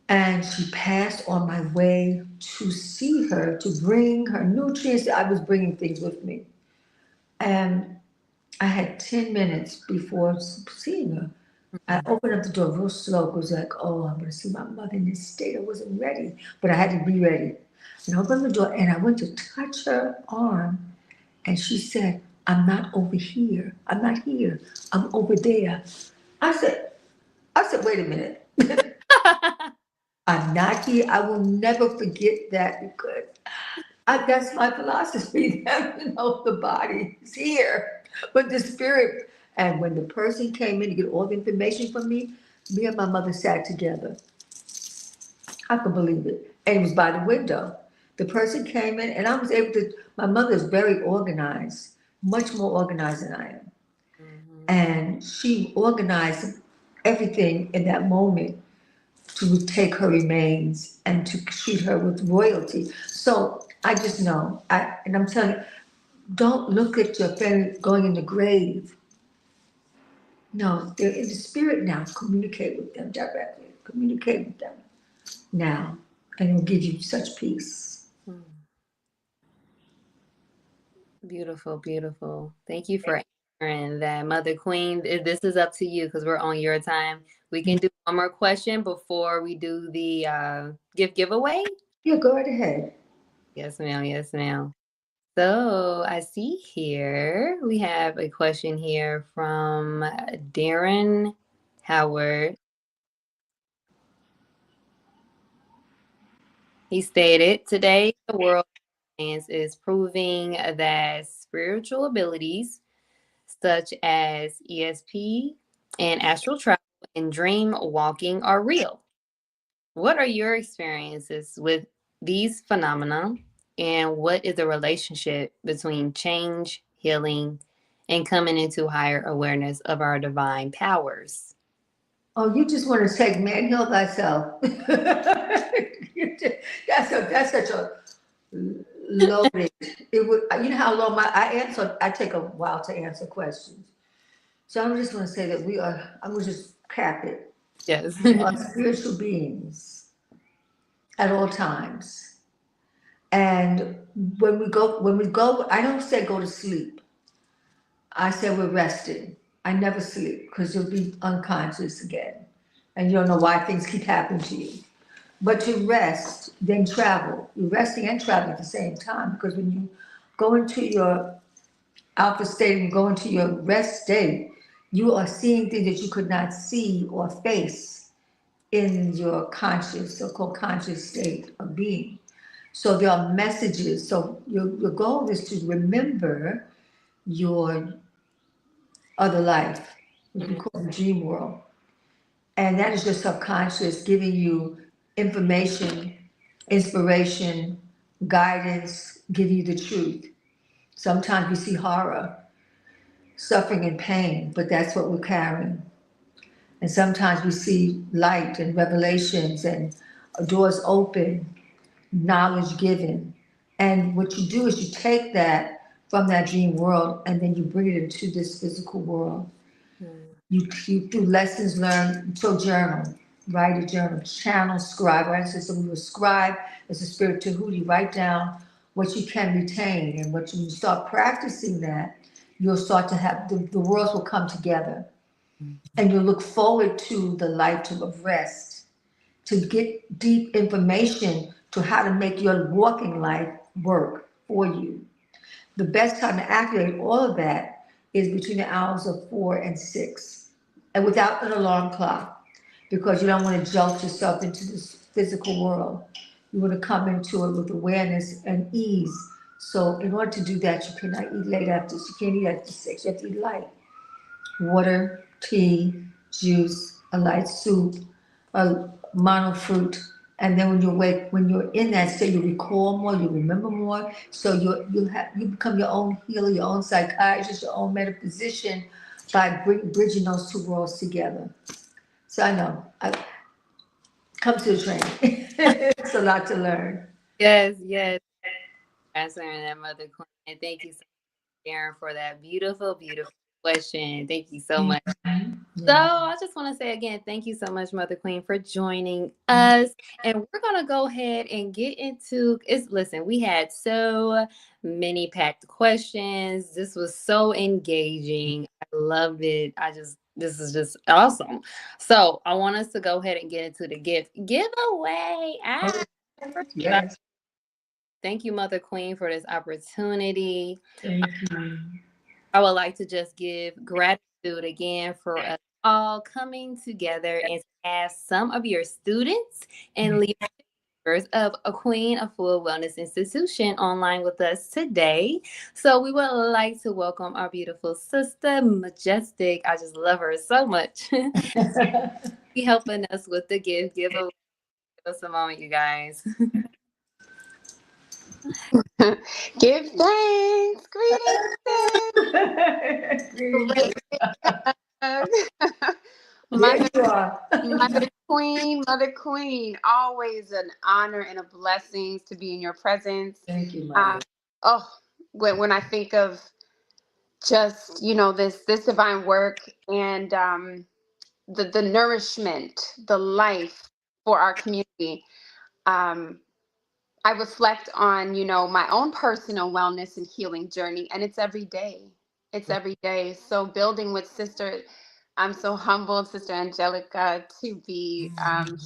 Speaker 4: and she passed on my way to see her, to bring her nutrients. I was bringing things with me. And I had 10 minutes before seeing her. I opened up the door real slow. It was like, oh, I'm going to see my mother in this state. I wasn't ready, but I had to be ready. And I opened the door and I went to touch her arm. And she said, I'm not over here. I'm not here. I'm over there. I said, wait a minute. I'm not here. I will never forget that because that's my philosophy. The body is here, but the spirit. And when the person came in to get all the information from me and my mother sat together. I could believe it. And it was by the window. The person came in, and I was able to. My mother is very organized, much more organized than I am.
Speaker 3: Mm-hmm.
Speaker 4: And she organized everything in that moment to take her remains and to treat her with royalty. So I just know, and I'm telling you, don't look at your family going in the grave. No, they're in the spirit now. Communicate with them directly. Communicate with them now, and it will give you such peace.
Speaker 3: Mm. Beautiful, beautiful. Thank you for answering that, Mother Queen. This is up to you because we're on your time. We can do one more question before we do the giveaway.
Speaker 4: Yeah, go right ahead.
Speaker 3: Yes, ma'am. Yes, ma'am. So I see here we have a question here from Darren Howard. He stated, today the world of science is proving that spiritual abilities such as ESP and astral travel and dream walking are real. What are your experiences with these phenomena, and what is the relationship between change, healing, and coming into higher awareness of our divine powers?
Speaker 4: Oh, you just want to take man, heal thyself. That's such a loaded. It would, you know how long I answer, I take a while to answer questions. So I'm just gonna say that I'm gonna just cap it.
Speaker 3: Yes.
Speaker 4: We are spiritual beings at all times. And I don't say go to sleep. I say we're resting. I never sleep because you'll be unconscious again. And you don't know why things keep happening to you. But to rest, then travel. You're resting and traveling at the same time because when you go into your alpha state and go into your rest state, you are seeing things that you could not see or face in your conscious, so-called conscious state of being. So there are messages. So your goal is to remember your other life, which we call the dream world. And that is your subconscious giving you information, inspiration, guidance, giving you the truth. Sometimes we see horror, suffering, and pain, but that's what we're carrying. And sometimes we see light and revelations and doors open, knowledge given. And what you do is you take that from that dream world and then you bring it into this physical world. You do lessons learned, so journal, write a journal, channel, scribe, right? So when you scribe as a spirit to who you write down what you can retain and when you start practicing that, you'll start to have the worlds will come together and you'll look forward to the life of rest, to get deep information to how to make your walking life work for you. The best time to activate all of that is between the hours of 4 and 6, and without an alarm clock, because you don't want to jolt yourself into this physical world. You want to come into it with awareness and ease. So in order to do that, you cannot eat late after. You can't eat after 6. You have to eat light. Water, tea, juice, a light soup, a mono fruit. And then when you wake, when you're in that state, you recall more, you remember more. So you become your own healer, your own psychiatrist, your own metaphysician by bridging those two worlds together. So I know, I come to the training. It's a lot to learn.
Speaker 3: Yes, yes. Answering that, Mother Queen. And thank you so much, Darren, for that beautiful, beautiful question. Thank you so much. So
Speaker 4: Yeah.
Speaker 3: I just want to say again, thank you so much, Mother Queen, for joining us. And we're gonna go ahead and get into it's listen, we had so many packed questions. This was so engaging. I loved it. This is just awesome. So I want us to go ahead and get into the gift giveaway.
Speaker 4: Oh,
Speaker 3: Forgot.
Speaker 4: yes,
Speaker 3: Thank you, Mother Queen, for this opportunity.
Speaker 4: thank you.
Speaker 3: I would like to just give gratitude again for us all coming together and to have some of your students and leaders of a Queen Afua Wellness Institution online with us today. So we would like to welcome our beautiful sister, Majestic. I just love her so much. Be helping us with the gift giveaway. Give us a moment, you guys.
Speaker 1: Give thanks. Greetings, sis.
Speaker 4: Greetings. There
Speaker 1: Mother,
Speaker 4: you are.
Speaker 1: Mother Queen. Always an honor and a blessing to be in your presence.
Speaker 4: Thank you,
Speaker 1: Um,
Speaker 4: Mother.
Speaker 1: oh, when I think of just this divine work and the nourishment, the life for our community. Um, I reflect on, my own personal wellness and healing journey, and it's every day. It's every day. So building with sister, I'm so humbled, Sister Angelica, to be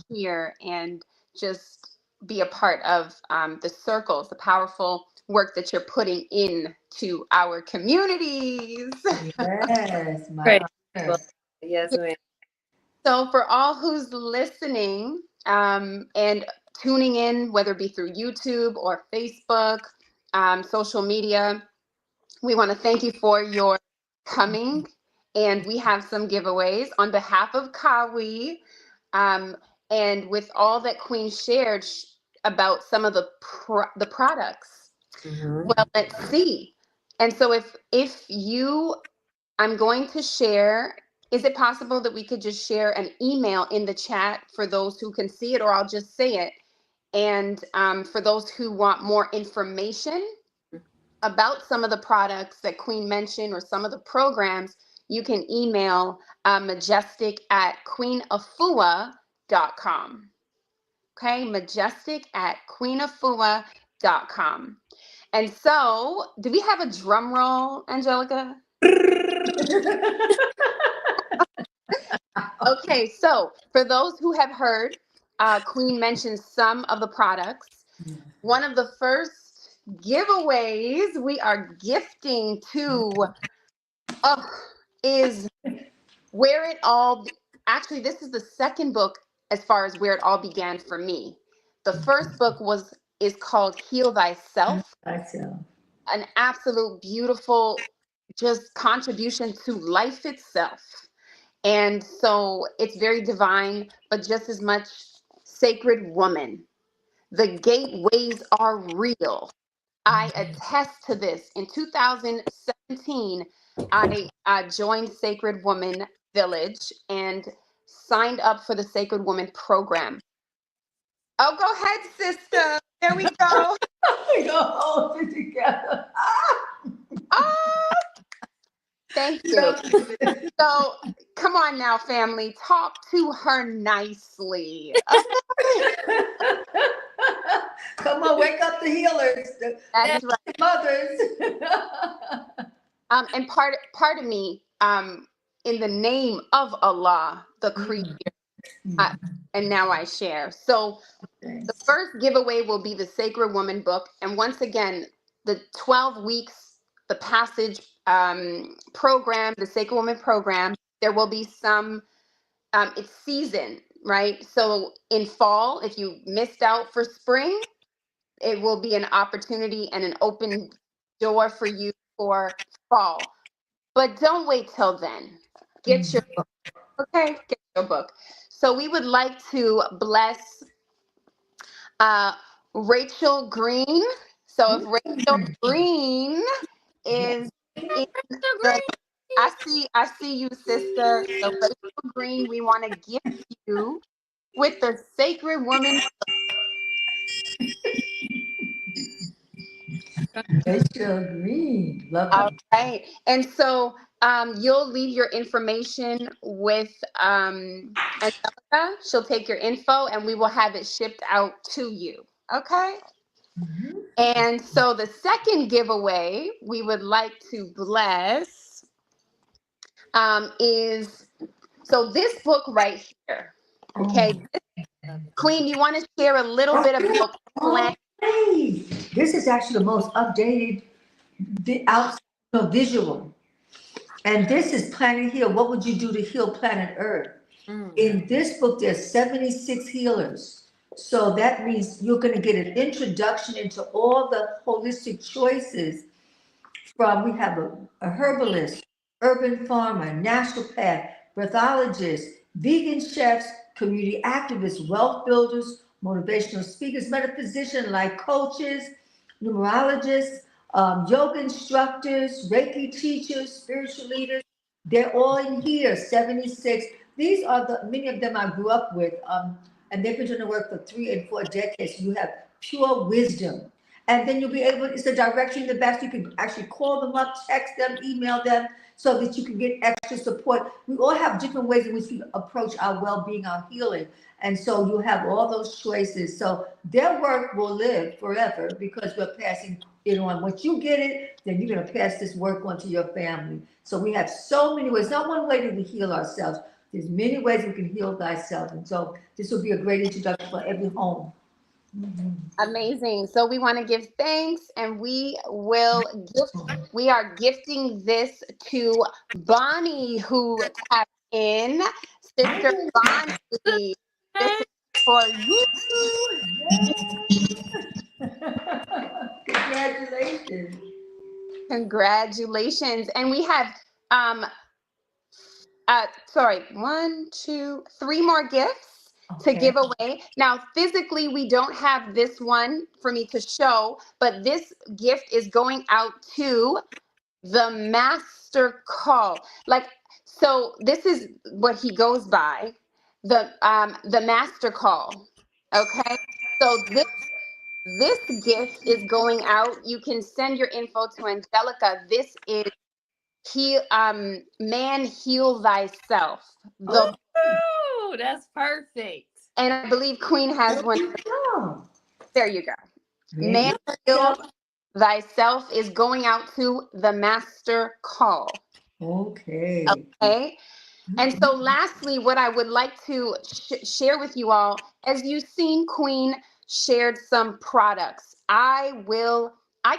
Speaker 1: here and just be a part of the circles, the powerful work that you're putting in to our communities.
Speaker 4: Yes, my
Speaker 3: Great.
Speaker 4: honor.
Speaker 3: Yes, ma'am.
Speaker 1: So for all who's listening and tuning in, whether it be through YouTube or Facebook, social media, we want to thank you for your coming. And we have some giveaways on behalf of Kawi. Um, and with all that Queen shared about some of the products.
Speaker 3: Mhm.
Speaker 1: Well, let's see. And so if you, I'm going to share, is it possible that we could just share an email in the chat for those who can see it, or I'll just say it. And for those who want more information about some of the products that Queen mentioned or some of the programs, you can email majestic@queenafua.com. Okay, majestic@queenafua.com. And so, do we have a drum roll, Angelica? Okay, so for those who have heard, Queen mentioned some of the products. One of the first giveaways we are gifting to is Where It All. Actually, this is the second book as far as where it all began for me. The first book is called Heal Thyself,
Speaker 4: Myself.
Speaker 1: an absolute beautiful just contribution to life itself. And so it's very divine, but just as much sacred woman. The gateways are real. I attest to this. In 2017, I joined Sacred Woman Village and signed up for the Sacred Woman program. Oh, go ahead, sister. There we go.
Speaker 4: We go hold it together.
Speaker 1: Oh, thank you. So come on now, family. Talk to her nicely.
Speaker 4: Come on, wake up the healers, the
Speaker 1: That's right.
Speaker 4: mothers.
Speaker 1: And part of me, in the name of Allah, the Creator, I, and now I share. So the
Speaker 4: Thanks.
Speaker 1: first giveaway will be the Sacred Woman book, and once again, the 12 weeks, the passage program, the Sacred Woman program. There will be some. It's season, right? So in fall, if you missed out for spring, it will be an opportunity and an open door for you for fall. But don't wait till then. Get your book, okay? Get your book. So we would like to bless uh, Rachel Green. So if Rachel Green
Speaker 4: Yeah.
Speaker 1: is in the, I see you, sister. So Rachel Green, we want to gift you with the Sacred Woman.
Speaker 4: Rachel Green. Love
Speaker 1: All
Speaker 4: it.
Speaker 1: right. And so you'll leave your information with Angelica. She'll take your info and we will have it shipped out to you. Okay.
Speaker 4: Mhm.
Speaker 1: And so the second giveaway we would like to bless is so this book right here. Okay.
Speaker 4: Oh.
Speaker 1: Queen, you want to share a little bit about
Speaker 4: Oh,
Speaker 1: plan?
Speaker 4: hey. This is actually the most updated visual. And this is Planet Heal. What would you do to heal planet Earth?
Speaker 3: Mm.
Speaker 4: In this book, there's 76 healers. So that means you're going to get an introduction into all the holistic choices from, we have a herbalist, urban farmer, naturopath, pathologist, vegan chefs, community activists, wealth builders, motivational speakers, metaphysician, life coaches, numerologists, yoga instructors, Reiki teachers, spiritual leaders. They're all in here, 76. These are many of them I grew up with, and they've been doing the work for 3 and 4 decades. You have pure wisdom. And then you'll be able, it's a direction in the back, so you can actually call them up, text them, email them, so that you can get extra support. We all have different ways in which we approach our well-being, our healing. And so you have all those choices. So their work will live forever because we're passing it on. Once you get it, then you're going to pass this work on to your family. So we have so many ways. Not one way to heal ourselves. There's many ways we can heal thyself. And so this will be a great introduction for every home.
Speaker 1: Amazing. So we want to give thanks and we are gifting this to Bonnie who tapped in. Sister
Speaker 4: Hey.
Speaker 1: Bonnie, this is for you.
Speaker 4: Congratulations.
Speaker 1: Congratulations. And we have um sorry, one, two, three more gifts to
Speaker 4: Okay.
Speaker 1: give away. Now, physically, we don't have this one for me to show, but this gift is going out to the master call. Like, so this is what he goes by, the master call. Okay. So this gift is going out. You can send your info to Angelica. This is man heal thyself. The
Speaker 3: Oh, that's perfect.
Speaker 1: And I believe Queen has
Speaker 4: There
Speaker 1: one.
Speaker 4: you go.
Speaker 1: There you go.
Speaker 4: Man
Speaker 1: Man heal
Speaker 4: yourself.
Speaker 1: thyself is going out to the master call.
Speaker 4: Okay.
Speaker 1: Okay. And so, lastly, what I would like to share with you all, as you've seen, Queen shared some products. I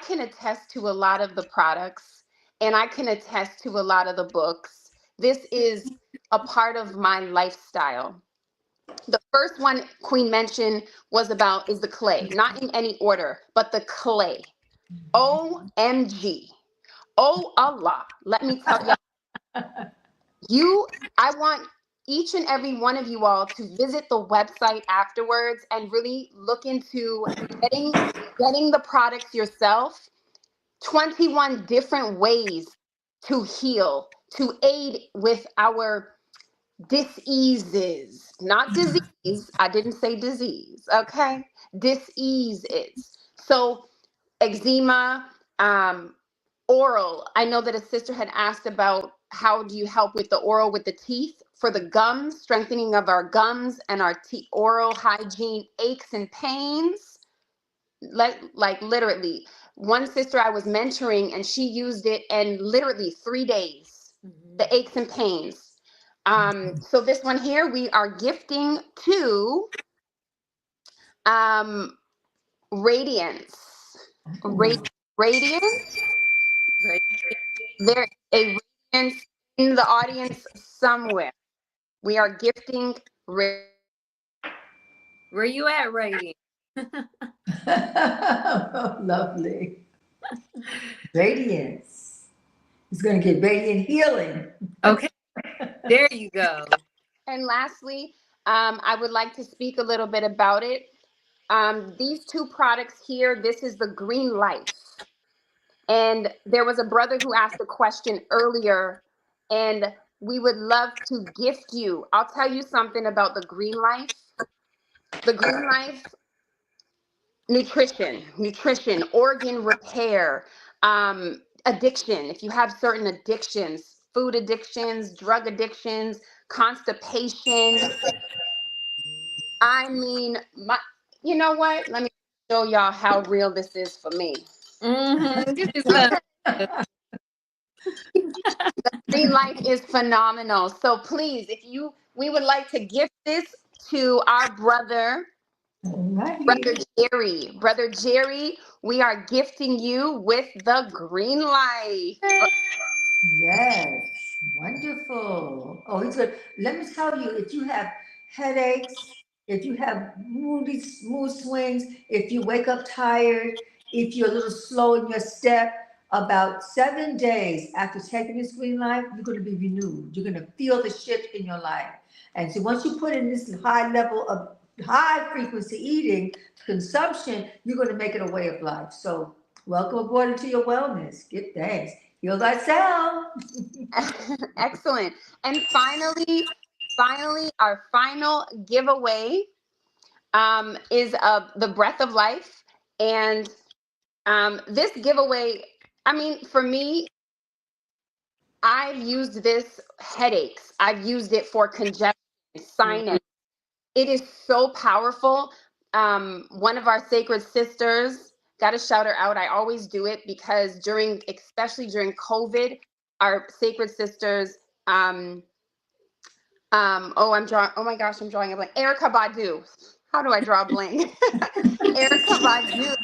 Speaker 1: can attest to a lot of the products, and I can attest to a lot of the books. This is a part of my lifestyle. The first one Queen mentioned is the clay, not in any order, but the clay. OMG. Oh Allah. Let me tell you You, I want each and every one of you all to visit the website afterwards and really look into getting getting the products yourself. 21 different ways to heal, to aid with our diseases, not disease. I didn't say disease, okay? Diseases. So eczema, oral. I know that a sister had asked about how do you help with the oral with the teeth for the gums, strengthening of our gums and our teeth, oral hygiene, aches and pains. Like literally, one sister I was mentoring and she used it and literally 3 days, the aches and pains. So this one here we are gifting to um, Radiance. Ra- Radiance.
Speaker 3: Right.
Speaker 1: There a radiance in the audience somewhere. We are gifting
Speaker 3: Where you at, Rating?
Speaker 4: Lovely. Radiance. It's going to get radiant healing.
Speaker 3: Okay, there you go.
Speaker 1: and lastly, I would like to speak a little bit about it. These two products here, this is the Green Life. And there was a brother who asked a question earlier, and we would love to gift you. I'll tell you something about the Green Life. The Green Life nutrition, organ repair, addiction. If you have certain addictions, food addictions, drug addictions, constipation. I mean, you know what? Let me show y'all how real this is for me.
Speaker 3: This is fun.
Speaker 1: Green Life is phenomenal. So please, we would like to gift this to our
Speaker 4: Alrighty.
Speaker 1: Brother Jerry. Brother Jerry, we are gifting you with the Green Life.
Speaker 4: Yes, wonderful. Oh, he's good. Let me tell you, if you have headaches, if you have mood swings, if you wake up tired, if you're a little slow in your step, about 7 days after taking this green life, you're going to be renewed. You're going to feel the shift in your life. And so once you put in this high level of high frequency eating, consumption, you're going to make it a way of life. So welcome aboard into your wellness. Give thanks. Heal thyself.
Speaker 1: Excellent. And finally, our final giveaway is the Breath of Life. And this giveaway, I mean, for me, I've used this headaches. I've used it for congestion, sinus. It is so powerful. One of our sacred sisters, got to shout her out. I always do it because especially during COVID, our sacred sisters, oh, I'm drawing, oh my gosh, I'm drawing a blank. Erica Badu. how do I draw a blank? Erica Badu.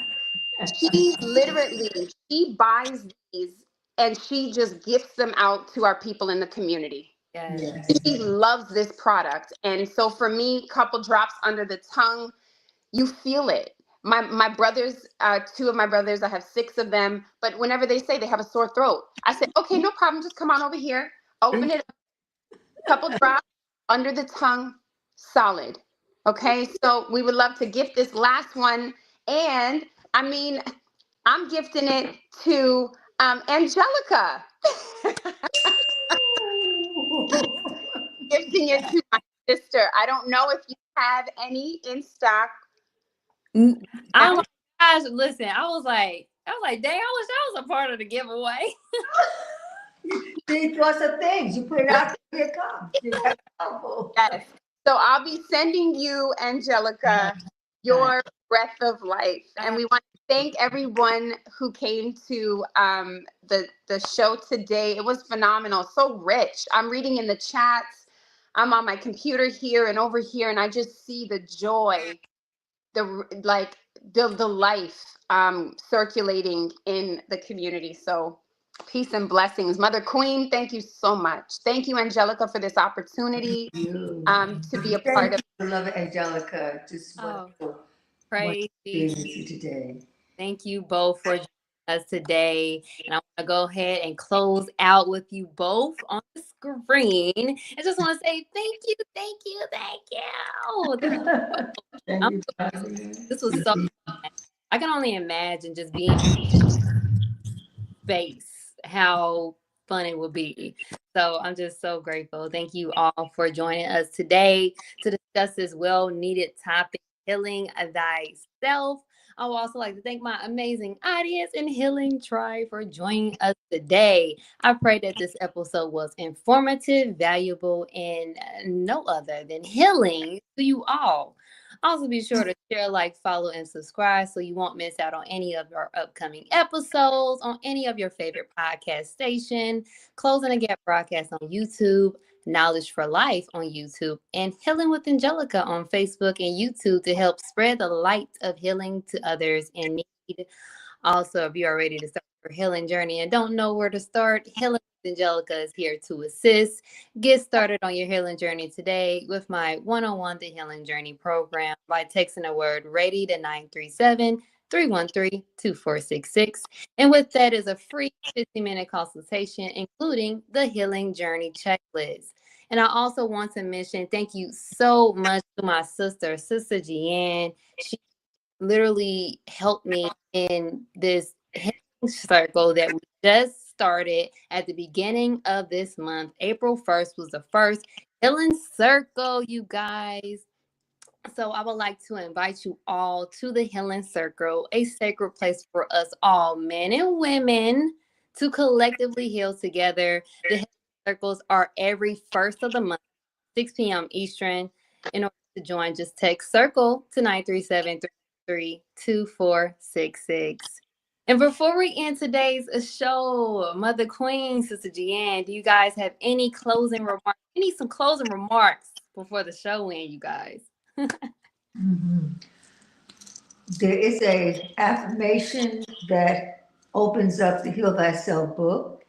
Speaker 1: She literally, she buys these and she just gifts them out to our people in the community.
Speaker 3: Yes.
Speaker 4: Yes.
Speaker 1: She loves this product. And so for me, couple drops under the tongue, you feel it. My brothers, two of my brothers, I have 6 of them, but whenever they say they have a sore throat, I say, okay, no problem, just come on over here, open it up, couple drops under the tongue, solid. Okay, so we would love to gift this last one. And I mean, I'm gifting it to Angelica. Gifting it to my sister. I don't know if you have any in stock.
Speaker 3: Oh my gosh! Listen, I was like, dang, I wish I was a part of the giveaway.
Speaker 4: These sorts of things. You put it out there, here it comes. It's helpful.
Speaker 1: Yes. So I'll be sending you, Angelica, your breath of life. And we want to thank everyone who came to the show today. It was phenomenal, so rich. I'm reading in the chats. I'm on my computer here and over here, and I just see the joy, the life circulating in the community. So peace and blessings. Mother Queen, thank you so much. Thank you, Angelica, for this opportunity to be a part of.
Speaker 4: I love it, Angelica. Just wonderful.
Speaker 3: Praise
Speaker 4: Being with you today.
Speaker 3: Thank you both for joining us today. And I want to go ahead and close out with you both on the screen. I just want to say thank you, thank you, thank you.
Speaker 4: Thank you, darling.
Speaker 3: This was so fun. I can only imagine just being space, how fun it will be. So I'm just so grateful. Thank you all for joining us today to discuss this well-needed topic, healing thyself. I would also like to thank my amazing audience and Healing Tribe for joining us today. I pray that this episode was informative, valuable, and no other than healing to you all. Also, be sure to share, like, follow, and subscribe so you won't miss out on any of our upcoming episodes on any of your favorite podcast station, Closing the Gap broadcast on YouTube, Knowledge for Life on YouTube, and Healing with Angelica on Facebook and YouTube to help spread the light of healing to others in need. Also, if you are ready to start your healing journey and don't know where to start, Healing with Angelica is here to assist. Get started on your healing journey today with my one-on-one The Healing Journey program by texting the word ready to 937-313-2466. And with that is a free 50-minute consultation, including the healing journey checklist. And I also want to mention thank you so much to my sister, Sister Jeanne. She literally helped me in this healing circle that we just started at the beginning of this month. April 1st was the first healing circle, you guys. So I would like to invite you all to the Healing Circle, a sacred place for us all, men and women, to collectively heal together. The Healing Circles are every first of the month, 6 p.m. Eastern. In order to join, just text CIRCLE to 937-323-2466. And before we end today's show, Mother Queen, Sister Jeanne, do you guys have any closing remarks? We need some closing remarks before the show ends, you guys.
Speaker 4: There is a affirmation that opens up the Heal Thyself book.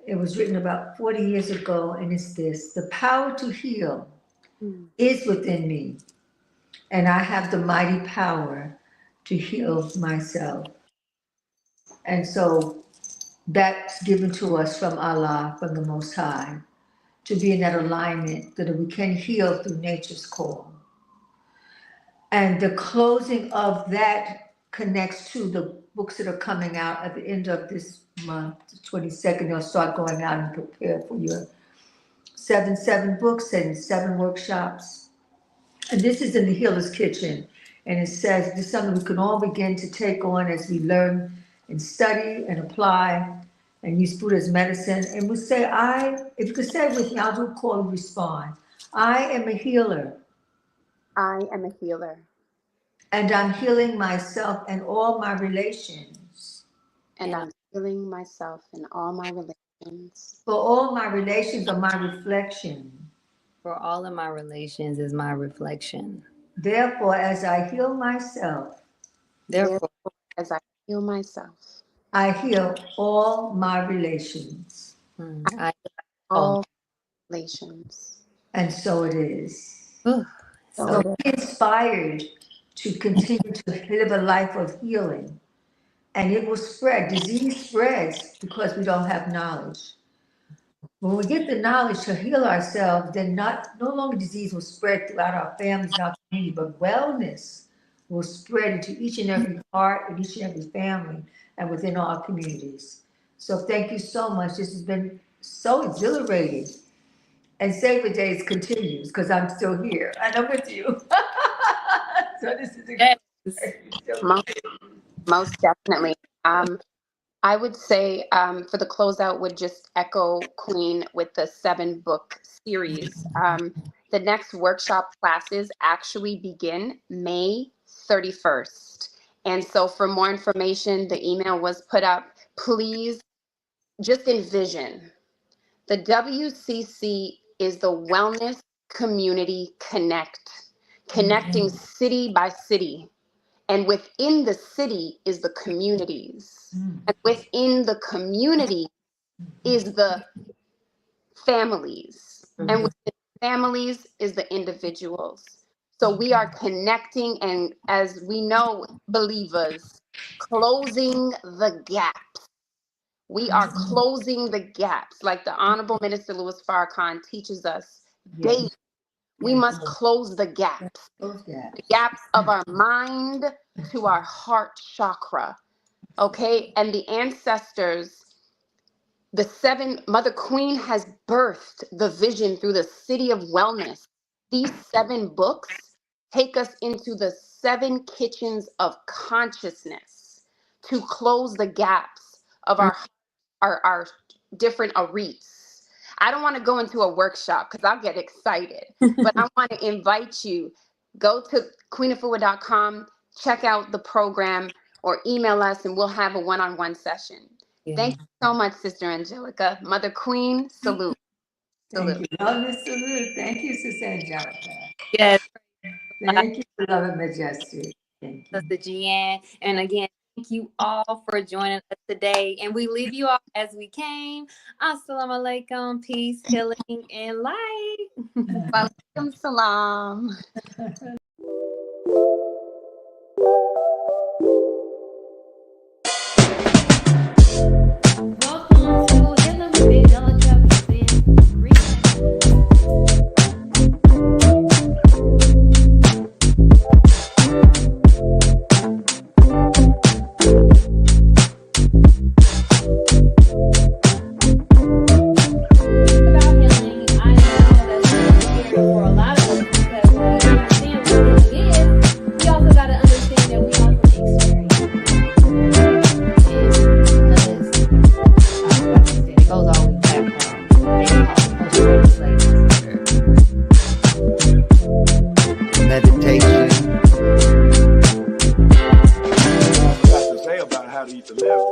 Speaker 4: It was written about 40 years ago, and it's this: the power to heal is within me, and I have the mighty power to heal myself. And so that's given to us from Allah, from the Most High, to be in that alignment that we can heal through nature's call. And the closing of that connects to the books that are coming out at the end of this month, the 22nd. They'll start going out and prepare for your seven books and 7 workshops. And this is in the Healer's Kitchen. And it says this is something we can all begin to take on as we learn and study and apply and use food as medicine. And we say, if you could say it with me, I'll do a call and respond. I am a healer.
Speaker 1: I am a healer.
Speaker 4: And I'm healing myself and all my relations.
Speaker 1: And I'm healing myself in all my relations.
Speaker 4: For all my relations are my reflection.
Speaker 3: For all of my relations is my reflection.
Speaker 4: Therefore, as I heal myself,
Speaker 3: Therefore,
Speaker 1: as I heal myself,
Speaker 4: I heal all my relations.
Speaker 3: I
Speaker 1: all relations.
Speaker 4: And so it is.
Speaker 3: Ooh,
Speaker 1: So
Speaker 4: So
Speaker 1: it is.
Speaker 4: be inspired to continue to live a life of healing. And it will spread. Disease spreads because we don't have knowledge. When we get the knowledge to heal ourselves, then no longer disease will spread throughout our families and our community, but wellness will spread into each and every heart and each and every family and within our communities. So thank you so much. This has been so exhilarating. And Savor Days continues because I'm still here and I'm with you. So this is
Speaker 3: yes.
Speaker 1: Most, most definitely. I would say for the closeout would just echo Queen with the 7-book series. The next workshop classes actually begin May 31st. And so for more information, the email was put up. Please just envision the WCC is the Wellness Community Connect, connecting city by city. And within the city is the communities. And within the community is the families. And within families is the individuals. So we are connecting, and as we know, believers, closing the gap. We are closing the gaps, like the Honorable Minister Louis Farrakhan teaches us daily.
Speaker 4: Yes.
Speaker 1: We must close the gaps,
Speaker 4: Those guys.
Speaker 1: the gaps of our mind to our heart chakra. Okay, and the ancestors, Mother Queen has birthed the vision through the city of wellness. These 7 books take us into the 7 kitchens of consciousness to close the gaps of our different aretes. I don't want to go into a workshop because I'll get excited, but I want to invite you, go to queenafua.com, check out the program, or email us and we'll have a one-on-one session.
Speaker 3: Yeah.
Speaker 1: Thank you so much, Sister Angelica. Mother Queen, salute.
Speaker 4: Thank
Speaker 1: Salute.
Speaker 4: you. Wellness salute. Thank you, Sister Angelica.
Speaker 3: Yes.
Speaker 4: Thank you, beloved Majestic. Thank you.
Speaker 3: Sister Jeanne. And again, thank you all for joining us today. And we leave you all as we came. Assalamu alaikum, peace, healing, and light.
Speaker 1: Welcome, salam.
Speaker 3: Welcome to Healing with Angelica. For a lot of us, because when we understand what healing is, we also got to understand that we also experience it. Because, like I said, it goes all the way back from they call it post-traumatic slave.
Speaker 5: Meditation.
Speaker 2: Got to say about how to eat the liver.